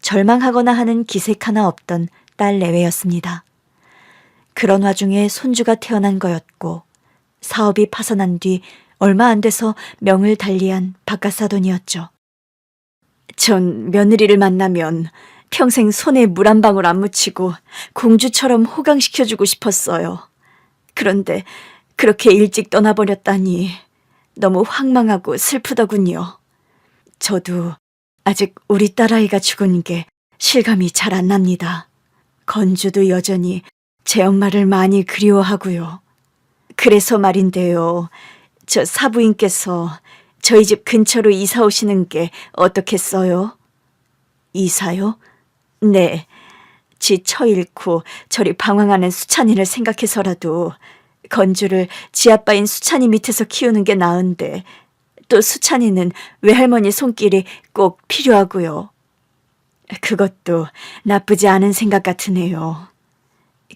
절망하거나 하는 기색 하나 없던 딸 내외였습니다. 그런 와중에 손주가 태어난 거였고 사업이 파산한 뒤 얼마 안 돼서 명을 달리한 바깥 사돈이었죠. 전 며느리를 만나면 평생 손에 물 한 방울 안 묻히고 공주처럼 호강시켜주고 싶었어요. 그런데 그렇게 일찍 떠나버렸다니 너무 황망하고 슬프더군요. 저도 아직 우리 딸아이가 죽은 게 실감이 잘 안 납니다. 건주도 여전히 제 엄마를 많이 그리워하고요. 그래서 말인데요. 저 사부인께서 저희 집 근처로 이사 오시는 게 어떻겠어요? 이사요? 네. 지 처 잃고 저리 방황하는 수찬이를 생각해서라도 건주를 지 아빠인 수찬이 밑에서 키우는 게 나은데 또 수찬이는 외할머니 손길이 꼭 필요하고요. 그것도 나쁘지 않은 생각 같으네요.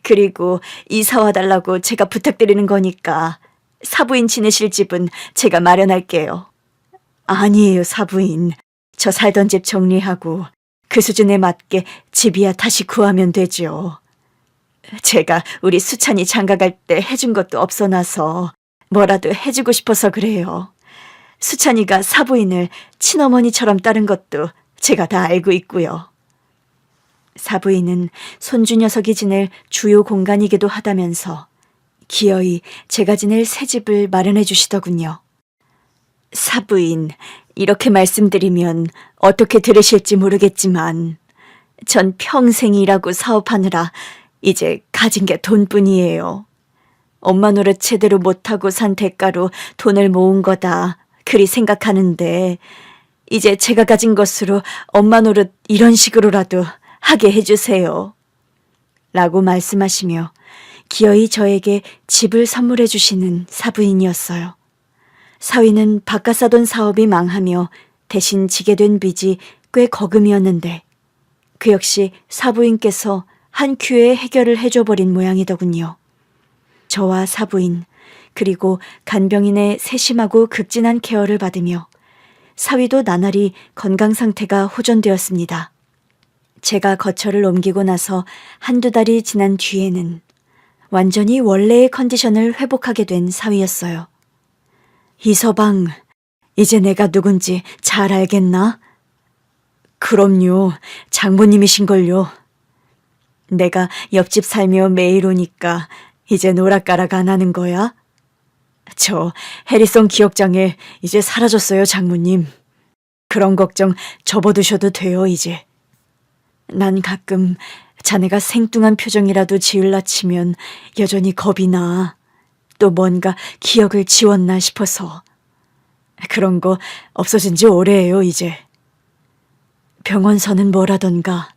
그리고 이사 와달라고 제가 부탁드리는 거니까 사부인 지내실 집은 제가 마련할게요. 아니에요, 사부인. 저 살던 집 정리하고 그 수준에 맞게 집이야 다시 구하면 되죠. 제가 우리 수찬이 장가갈 때 해준 것도 없어놔서 뭐라도 해주고 싶어서 그래요. 수찬이가 사부인을 친어머니처럼 따른 것도 제가 다 알고 있고요. 사부인은 손주 녀석이 지낼 주요 공간이기도 하다면서 기어이 제가 지낼 새 집을 마련해 주시더군요. 사부인, 이렇게 말씀드리면 어떻게 들으실지 모르겠지만 전 평생 일하고 사업하느라 이제 가진 게 돈뿐이에요. 엄마 노릇 제대로 못하고 산 대가로 돈을 모은 거다 그리 생각하는데 이제 제가 가진 것으로 엄마 노릇 이런 식으로라도 하게 해주세요. 라고 말씀하시며 기어이 저에게 집을 선물해 주시는 사부인이었어요. 사위는 바깥 사돈 사업이 망하며 대신 지게 된 빚이 꽤 거금이었는데 그 역시 사부인께서 한 큐에 해결을 해줘버린 모양이더군요. 저와 사부인 그리고 간병인의 세심하고 극진한 케어를 받으며 사위도 나날이 건강 상태가 호전되었습니다. 제가 거처를 옮기고 나서 한두 달이 지난 뒤에는 완전히 원래의 컨디션을 회복하게 된 사위였어요. 이서방, 이제 내가 누군지 잘 알겠나? 그럼요, 장모님이신걸요. 내가 옆집 살며 매일 오니까 이제 노락가락 안 하는 거야? 저 해리송 기억장애 이제 사라졌어요, 장모님. 그런 걱정 접어두셔도 돼요, 이제. 난 가끔 자네가 생뚱한 표정이라도 지을라 치면 여전히 겁이 나. 또 뭔가 기억을 지웠나 싶어서. 그런 거 없어진 지 오래예요, 이제. 병원서는 뭐라던가.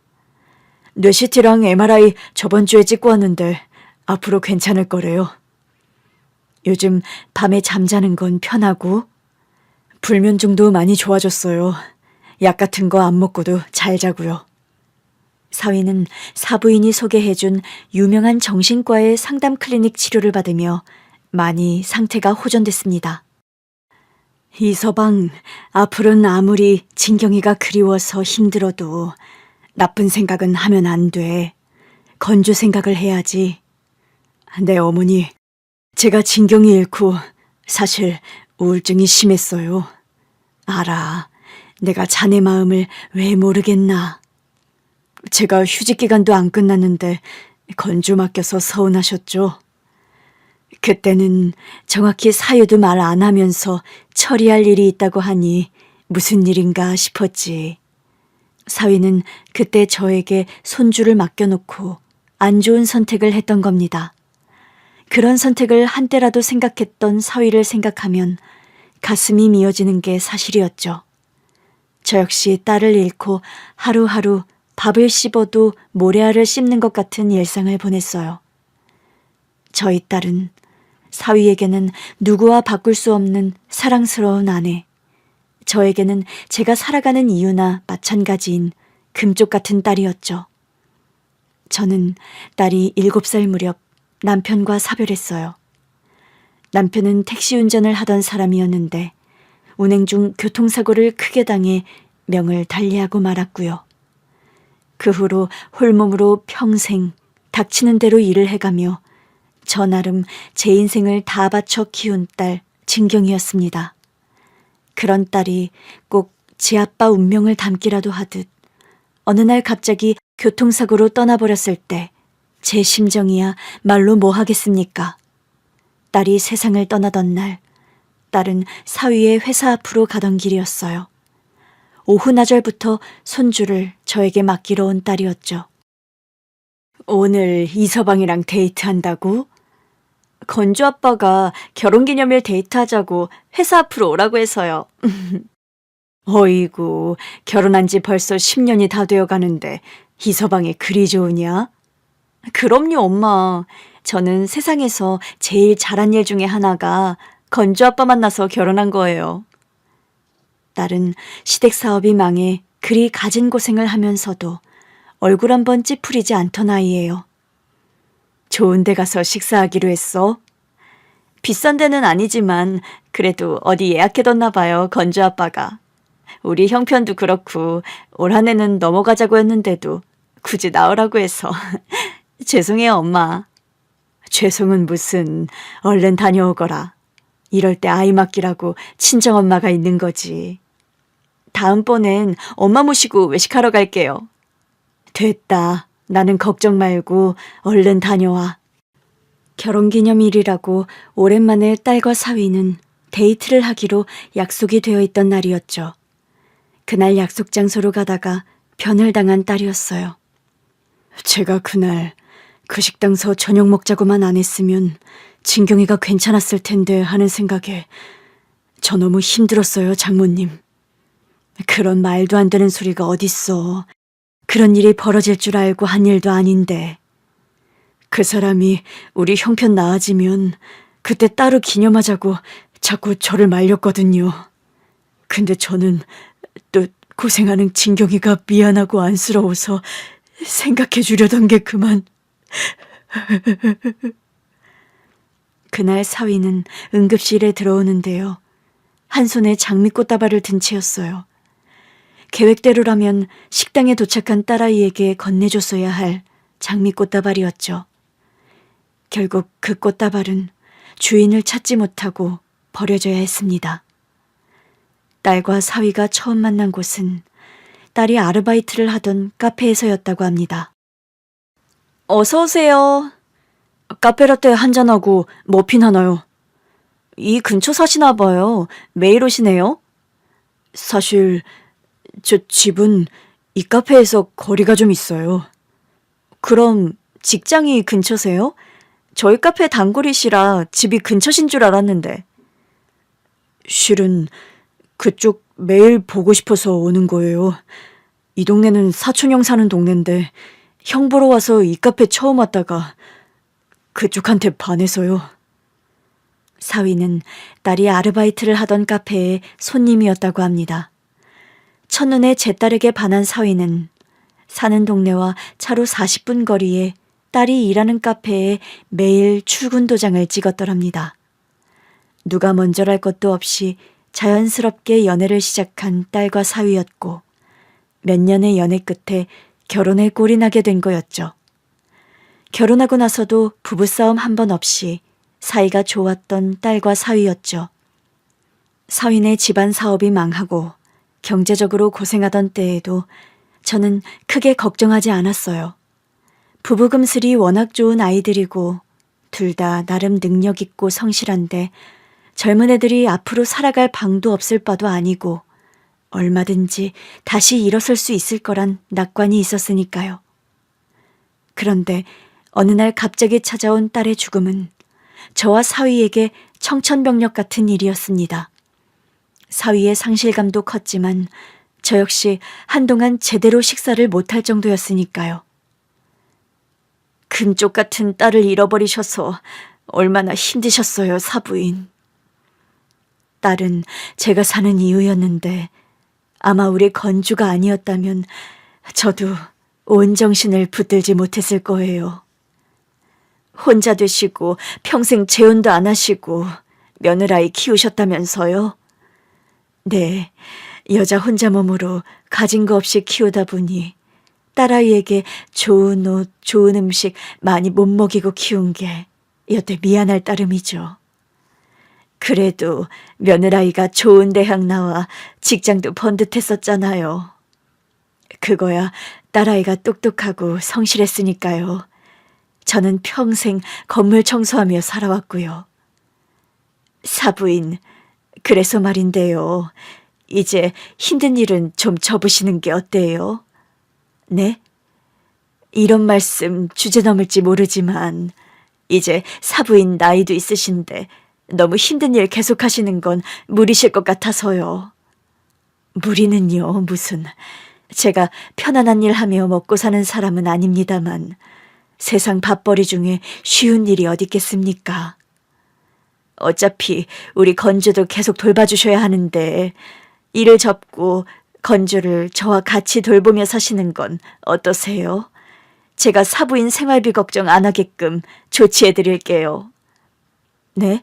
뇌CT랑 MRI 저번 주에 찍고 왔는데 앞으로 괜찮을 거래요. 요즘 밤에 잠자는 건 편하고 불면증도 많이 좋아졌어요. 약 같은 거 안 먹고도 잘 자고요. 사위는 사부인이 소개해준 유명한 정신과의 상담 클리닉 치료를 받으며 많이 상태가 호전됐습니다. 이서방, 앞으로는 아무리 진경이가 그리워서 힘들어도 나쁜 생각은 하면 안 돼. 건조 생각을 해야지. 내 어머니, 제가 진경이 잃고 사실 우울증이 심했어요. 알아. 내가 자네 마음을 왜 모르겠나. 제가 휴직 기간도 안 끝났는데 건조 맡겨서 서운하셨죠. 그때는 정확히 사유도 말 안 하면서 처리할 일이 있다고 하니 무슨 일인가 싶었지. 사위는 그때 저에게 손주를 맡겨놓고 안 좋은 선택을 했던 겁니다. 그런 선택을 한때라도 생각했던 사위를 생각하면 가슴이 미어지는 게 사실이었죠. 저 역시 딸을 잃고 하루하루 밥을 씹어도 모래알을 씹는 것 같은 일상을 보냈어요. 저희 딸은 사위에게는 누구와 바꿀 수 없는 사랑스러운 아내, 저에게는 제가 살아가는 이유나 마찬가지인 금쪽 같은 딸이었죠. 저는 딸이 7살 무렵 남편과 사별했어요. 남편은 택시 운전을 하던 사람이었는데 운행 중 교통사고를 크게 당해 명을 달리하고 말았고요. 그 후로 홀몸으로 평생 닥치는 대로 일을 해가며 저 나름 제 인생을 다 바쳐 키운 딸 진경이었습니다. 그런 딸이 꼭 제 아빠 운명을 담기라도 하듯 어느 날 갑자기 교통사고로 떠나버렸을 때 제 심정이야 말로 뭐 하겠습니까? 딸이 세상을 떠나던 날, 딸은 사위의 회사 앞으로 가던 길이었어요. 오후 나절부터 손주를 저에게 맡기러 온 딸이었죠. 오늘 이서방이랑 데이트한다고? 건주 아빠가 결혼기념일 데이트하자고 회사 앞으로 오라고 해서요. 어이구, 결혼한 지 벌써 10년이 다 되어 가는데 이서방이 그리 좋으냐? 그럼요, 엄마. 저는 세상에서 제일 잘한 일 중에 하나가 건주 아빠 만나서 결혼한 거예요. 딸은 시댁 사업이 망해 그리 가진 고생을 하면서도 얼굴 한번 찌푸리지 않던 아이예요. 좋은 데 가서 식사하기로 했어. 비싼 데는 아니지만 그래도 어디 예약해뒀나 봐요, 건주 아빠가. 우리 형편도 그렇고 올 한 해는 넘어가자고 했는데도 굳이 나오라고 해서 죄송해요, 엄마. 죄송은 무슨, 얼른 다녀오거라. 이럴 때 아이 맡기라고 친정엄마가 있는 거지. 다음번엔 엄마 모시고 외식하러 갈게요. 됐다. 나는 걱정 말고 얼른 다녀와. 결혼기념일이라고 오랜만에 딸과 사위는 데이트를 하기로 약속이 되어 있던 날이었죠. 그날 약속 장소로 가다가 변을 당한 딸이었어요. 제가 그날 그 식당서 저녁 먹자고만 안 했으면 진경이가 괜찮았을 텐데 하는 생각에 저 너무 힘들었어요, 장모님. 그런 말도 안 되는 소리가 어딨어. 그런 일이 벌어질 줄 알고 한 일도 아닌데. 그 사람이 우리 형편 나아지면 그때 따로 기념하자고 자꾸 저를 말렸거든요. 근데 저는 또 고생하는 진경이가 미안하고 안쓰러워서 생각해 주려던 게 그만. 그날 사위는 응급실에 들어오는데요. 한 손에 장미꽃다발을 든 채였어요. 계획대로라면 식당에 도착한 딸아이에게 건네줬어야 할 장미꽃다발이었죠. 결국 그 꽃다발은 주인을 찾지 못하고 버려져야 했습니다. 딸과 사위가 처음 만난 곳은 딸이 아르바이트를 하던 카페에서였다고 합니다. 어서 오세요. 카페라떼 한잔하고 머핀 하나요. 이 근처 사시나 봐요. 매일 오시네요. 사실 저 집은 이 카페에서 거리가 좀 있어요. 그럼 직장이 근처세요? 저희 카페 단골이시라 집이 근처신 줄 알았는데. 실은 그쪽 매일 보고 싶어서 오는 거예요. 이 동네는 사촌 형 사는 동네인데 형 보러 와서 이 카페 처음 왔다가 그쪽한테 반해서요. 사위는 딸이 아르바이트를 하던 카페의 손님이었다고 합니다. 첫눈에 제 딸에게 반한 사위는 사는 동네와 차로 40분 거리에 딸이 일하는 카페에 매일 출근 도장을 찍었더랍니다. 누가 먼저랄 것도 없이 자연스럽게 연애를 시작한 딸과 사위였고 몇 년의 연애 끝에 결혼에 꼴이 나게 된 거였죠. 결혼하고 나서도 부부싸움 한 번 없이 사이가 좋았던 딸과 사위였죠. 사위네 집안 사업이 망하고 경제적으로 고생하던 때에도 저는 크게 걱정하지 않았어요. 부부 금슬이 워낙 좋은 아이들이고 둘 다 나름 능력 있고 성실한데 젊은 애들이 앞으로 살아갈 방도 없을 바도 아니고 얼마든지 다시 일어설 수 있을 거란 낙관이 있었으니까요. 그런데 어느 날 갑자기 찾아온 딸의 죽음은 저와 사위에게 청천벽력 같은 일이었습니다. 사위의 상실감도 컸지만 저 역시 한동안 제대로 식사를 못할 정도였으니까요. 금쪽 같은 딸을 잃어버리셔서 얼마나 힘드셨어요, 사부인. 딸은 제가 사는 이유였는데 아마 우리 건주가 아니었다면 저도 온 정신을 붙들지 못했을 거예요. 혼자 되시고 평생 재혼도 안 하시고 며느라이 키우셨다면서요? 네, 여자 혼자 몸으로 가진 거 없이 키우다 보니 딸아이에게 좋은 옷, 좋은 음식 많이 못 먹이고 키운 게 여태 미안할 따름이죠. 그래도 며느라이가 좋은 대학 나와 직장도 번듯했었잖아요. 그거야 딸아이가 똑똑하고 성실했으니까요. 저는 평생 건물 청소하며 살아왔고요. 사부인, 그래서 말인데요. 이제 힘든 일은 좀 접으시는 게 어때요? 네? 이런 말씀 주제 넘을지 모르지만 이제 사부인 나이도 있으신데 너무 힘든 일 계속하시는 건 무리실 것 같아서요. 무리는요, 무슨. 제가 편안한 일 하며 먹고 사는 사람은 아닙니다만 세상 밥벌이 중에 쉬운 일이 어디 있겠습니까? 어차피 우리 건주도 계속 돌봐주셔야 하는데 일을 접고 건주를 저와 같이 돌보며 사시는 건 어떠세요? 제가 사부인 생활비 걱정 안 하게끔 조치해 드릴게요. 네?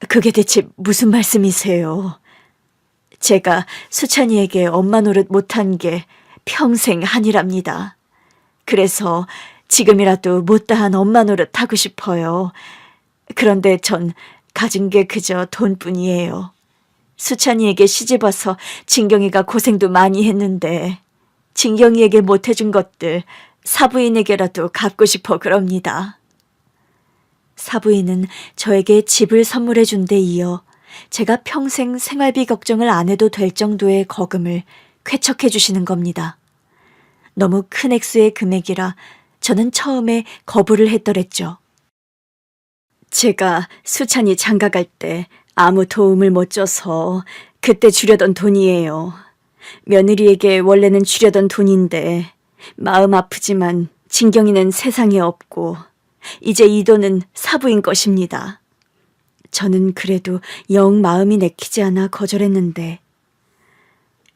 그게 대체 무슨 말씀이세요? 제가 수찬이에게 엄마 노릇 못한 게 평생 한이랍니다. 그래서 지금이라도 못다한 엄마 노릇 하고 싶어요. 그런데 전 가진 게 그저 돈뿐이에요. 수찬이에게 시집와서 진경이가 고생도 많이 했는데 진경이에게 못해준 것들 사부인에게라도 갚고 싶어 그럽니다. 사부인은 저에게 집을 선물해 준 데 이어 제가 평생 생활비 걱정을 안 해도 될 정도의 거금을 쾌척해 주시는 겁니다. 너무 큰 액수의 금액이라 저는 처음에 거부를 했더랬죠. 제가 수찬이 장가갈 때 아무 도움을 못 줘서 그때 주려던 돈이에요. 며느리에게 원래는 주려던 돈인데 마음 아프지만 진경이는 세상에 없고 이제 이 돈은 사부인 것입니다. 저는 그래도 영 마음이 내키지 않아 거절했는데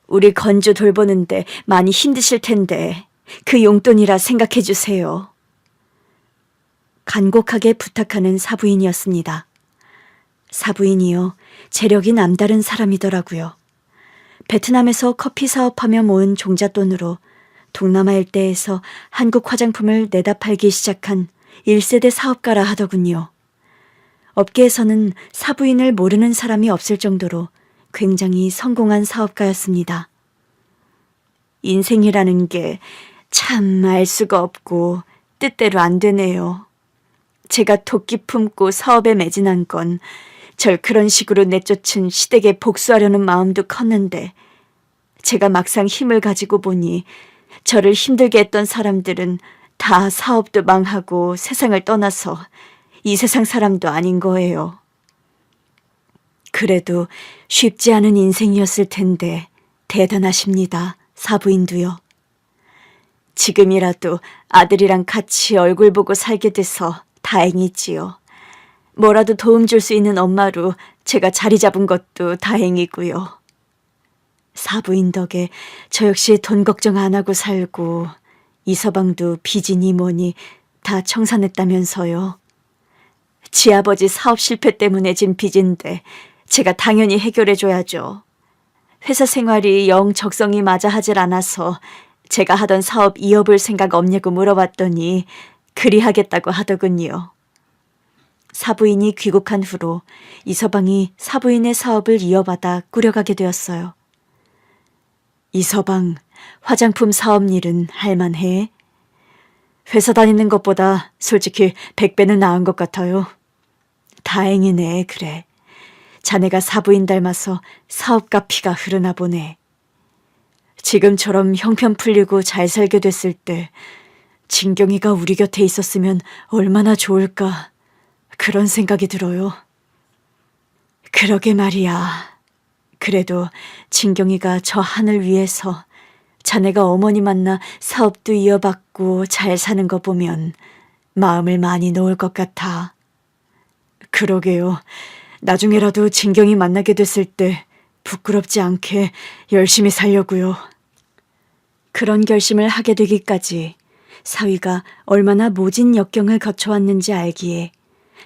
우리 건주 돌보는데 많이 힘드실 텐데 그 용돈이라 생각해 주세요. 간곡하게 부탁하는 사부인이었습니다. 사부인이요, 재력이 남다른 사람이더라고요. 베트남에서 커피 사업하며 모은 종잣돈으로 동남아 일대에서 한국 화장품을 내다 팔기 시작한 1세대 사업가라 하더군요. 업계에서는 사부인을 모르는 사람이 없을 정도로 굉장히 성공한 사업가였습니다. 인생이라는 게 참 알 수가 없고 뜻대로 안 되네요. 제가 도끼 품고 사업에 매진한 건 절 그런 식으로 내쫓은 시댁에 복수하려는 마음도 컸는데 제가 막상 힘을 가지고 보니 저를 힘들게 했던 사람들은 다 사업도 망하고 세상을 떠나서 이 세상 사람도 아닌 거예요. 그래도 쉽지 않은 인생이었을 텐데 대단하십니다, 사부인도요. 지금이라도 아들이랑 같이 얼굴 보고 살게 돼서 다행이지요. 뭐라도 도움 줄 수 있는 엄마로 제가 자리 잡은 것도 다행이고요. 사부인 덕에 저 역시 돈 걱정 안 하고 살고 이 서방도 빚이니 뭐니 다 청산했다면서요. 지아버지 사업 실패 때문에 진 빚인데 제가 당연히 해결해줘야죠. 회사 생활이 영 적성이 맞아 하질 않아서 제가 하던 사업 이어볼 생각 없냐고 물어봤더니 그리하겠다고 하더군요. 사부인이 귀국한 후로 이 서방이 사부인의 사업을 이어받아 꾸려가게 되었어요. 이 서방, 화장품 사업 일은 할만해? 회사 다니는 것보다 솔직히 100배는 나은 것 같아요. 다행이네, 그래. 자네가 사부인 닮아서 사업가 피가 흐르나 보네. 지금처럼 형편 풀리고 잘 살게 됐을 때 진경이가 우리 곁에 있었으면 얼마나 좋을까 그런 생각이 들어요. 그러게 말이야. 그래도 진경이가 저 하늘 위에서 자네가 어머니 만나 사업도 이어받고 잘 사는 거 보면 마음을 많이 놓을 것 같아. 그러게요. 나중에라도 진경이 만나게 됐을 때 부끄럽지 않게 열심히 살려고요. 그런 결심을 하게 되기까지 사위가 얼마나 모진 역경을 거쳐왔는지 알기에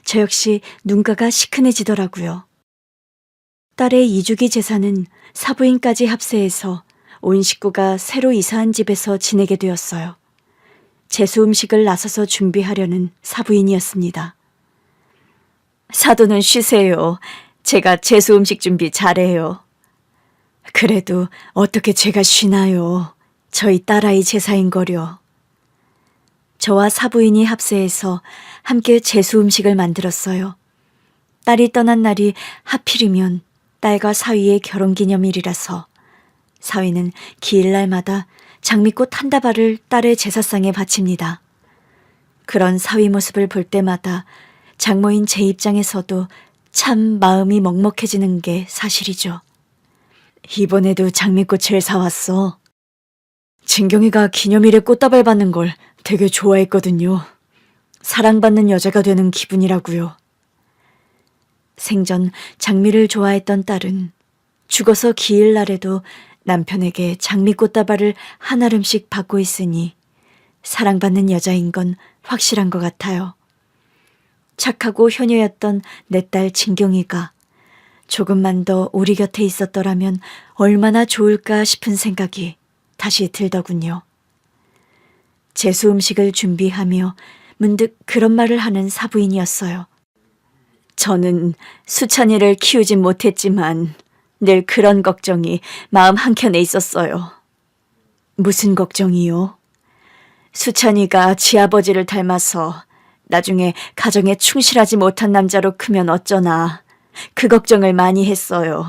저 역시 눈가가 시큰해지더라고요. 딸의 이주기 제사는 사부인까지 합세해서 온 식구가 새로 이사한 집에서 지내게 되었어요. 제수 음식을 나서서 준비하려는 사부인이었습니다. 사돈은 쉬세요. 제가 제수 음식 준비 잘해요. 그래도 어떻게 제가 쉬나요? 저희 딸아이 제사인거려. 저와 사부인이 합세해서 함께 제수 음식을 만들었어요. 딸이 떠난 날이 하필이면 딸과 사위의 결혼기념일이라서 사위는 기일날마다 장미꽃 한 다발을 딸의 제사상에 바칩니다. 그런 사위 모습을 볼 때마다 장모인 제 입장에서도 참 마음이 먹먹해지는 게 사실이죠. 이번에도 장미꽃을 사왔어. 진경이가 기념일에 꽃다발 받는 걸 되게 좋아했거든요. 사랑받는 여자가 되는 기분이라고요. 생전 장미를 좋아했던 딸은 죽어서 기일날에도 남편에게 장미꽃다발을 한 알음씩 받고 있으니 사랑받는 여자인 건 확실한 것 같아요. 착하고 효녀였던 내 딸 진경이가 조금만 더 우리 곁에 있었더라면 얼마나 좋을까 싶은 생각이 다시 들더군요. 제수 음식을 준비하며 문득 그런 말을 하는 사부인이었어요. 저는 수찬이를 키우진 못했지만 늘 그런 걱정이 마음 한켠에 있었어요. 무슨 걱정이요? 수찬이가 지아버지를 닮아서 나중에 가정에 충실하지 못한 남자로 크면 어쩌나 그 걱정을 많이 했어요.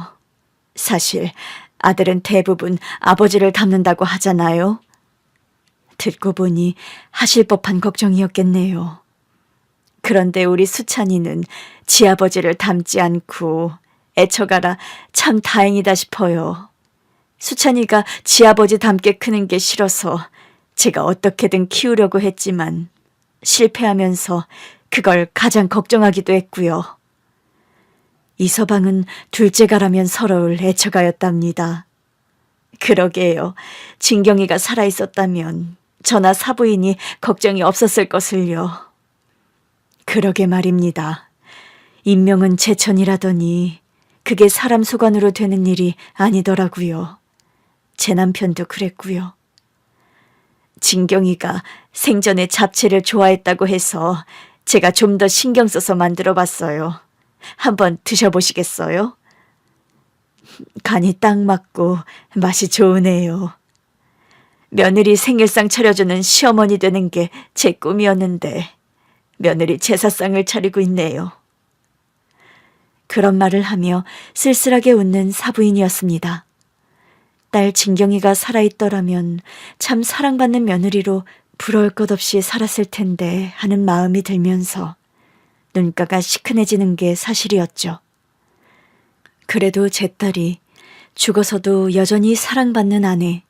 사실 아들은 대부분 아버지를 닮는다고 하잖아요. 듣고 보니 하실 법한 걱정이었겠네요. 그런데 우리 수찬이는 지아버지를 닮지 않고 애처가라 참 다행이다 싶어요. 수찬이가 지아버지 닮게 크는 게 싫어서 제가 어떻게든 키우려고 했지만 실패하면서 그걸 가장 걱정하기도 했고요. 이서방은 둘째가라면 서러울 애처가였답니다. 그러게요. 진경이가 살아있었다면 저나 사부인이 걱정이 없었을 것을요. 그러게 말입니다. 인명은 제천이라더니 그게 사람 소관으로 되는 일이 아니더라고요. 제 남편도 그랬고요. 진경이가 생전에 잡채를 좋아했다고 해서 제가 좀 더 신경 써서 만들어 봤어요. 한번 드셔보시겠어요? 간이 딱 맞고 맛이 좋으네요. 며느리 생일상 차려주는 시어머니 되는 게 제 꿈이었는데 며느리 제사상을 차리고 있네요. 그런 말을 하며 쓸쓸하게 웃는 사부인이었습니다. 딸 진경이가 살아있더라면 참 사랑받는 며느리로 부러울 것 없이 살았을 텐데 하는 마음이 들면서 눈가가 시큰해지는 게 사실이었죠. 그래도 제 딸이 죽어서도 여전히 사랑받는 아내,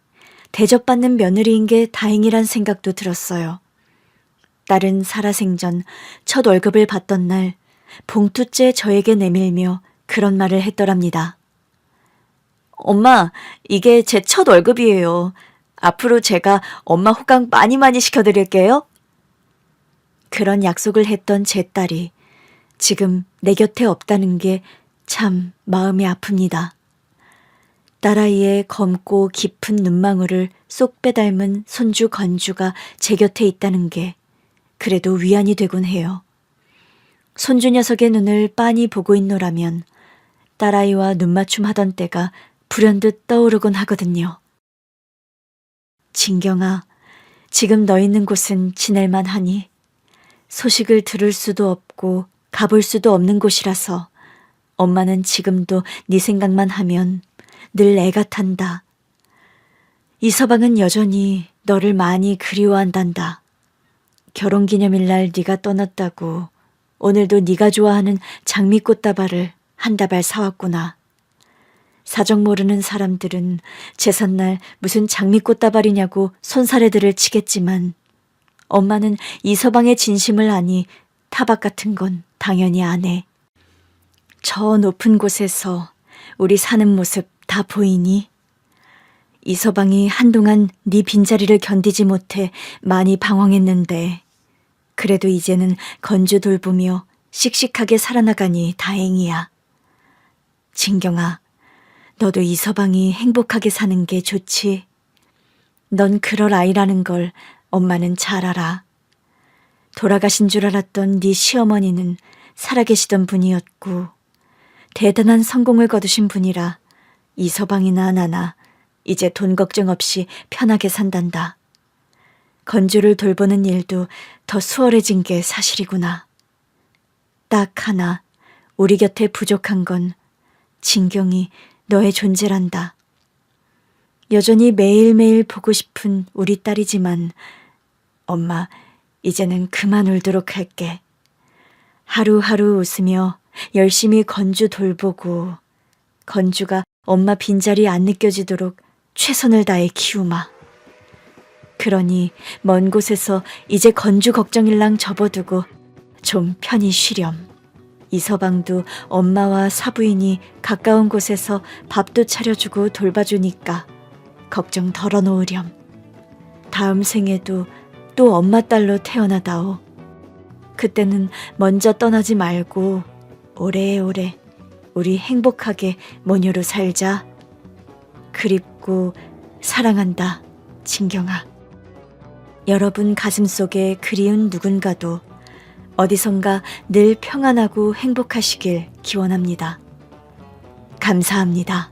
대접받는 며느리인 게 다행이란 생각도 들었어요. 딸은 살아생전 첫 월급을 받던 날 봉투째 저에게 내밀며 그런 말을 했더랍니다. 엄마, 이게 제 첫 월급이에요. 앞으로 제가 엄마 호강 많이 시켜드릴게요. 그런 약속을 했던 제 딸이 지금 내 곁에 없다는 게 참 마음이 아픕니다. 딸아이의 검고 깊은 눈망울을 쏙 빼닮은 손주 건주가 제 곁에 있다는 게 그래도 위안이 되곤 해요. 손주 녀석의 눈을 빤히 보고 있노라면 딸아이와 눈맞춤 하던 때가 불현듯 떠오르곤 하거든요. 진경아, 지금 너 있는 곳은 지낼만 하니? 소식을 들을 수도 없고 가볼 수도 없는 곳이라서 엄마는 지금도 네 생각만 하면 늘 애가 탄다. 이서방은 여전히 너를 많이 그리워한단다. 결혼기념일날 네가 떠났다고 오늘도 네가 좋아하는 장미꽃다발을 한 다발 사왔구나. 사정 모르는 사람들은 제삿날 무슨 장미꽃다발이냐고 손사래들을 치겠지만 엄마는 이서방의 진심을 아니 타박 같은 건 당연히 안 해. 저 높은 곳에서 우리 사는 모습 다 보이니? 이서방이 한동안 네 빈자리를 견디지 못해 많이 방황했는데 그래도 이제는 건주 돌보며 씩씩하게 살아나가니 다행이야. 진경아, 너도 이서방이 행복하게 사는 게 좋지? 넌 그럴 아이라는 걸 엄마는 잘 알아. 돌아가신 줄 알았던 네 시어머니는 살아계시던 분이었고 대단한 성공을 거두신 분이라 이서방이나 나나 이제 돈 걱정 없이 편하게 산단다. 건주를 돌보는 일도 더 수월해진 게 사실이구나. 딱 하나 우리 곁에 부족한 건 진경이 너의 존재란다. 여전히 매일매일 보고 싶은 우리 딸이지만 엄마 이제는 그만 울도록 할게. 하루하루 웃으며 열심히 건주 돌보고 건주가 엄마 빈자리 안 느껴지도록 최선을 다해 키우마. 그러니 먼 곳에서 이제 건주 걱정일랑 접어두고 좀 편히 쉬렴. 이서방도 엄마와 사부인이 가까운 곳에서 밥도 차려주고 돌봐주니까 걱정 덜어놓으렴. 다음 생에도 또 엄마 딸로 태어나다오. 그때는 먼저 떠나지 말고 오래오래 우리 행복하게 모녀로 살자. 그립고 사랑한다, 진경아. 여러분 가슴속에 그리운 누군가도 어디선가 늘 평안하고 행복하시길 기원합니다. 감사합니다.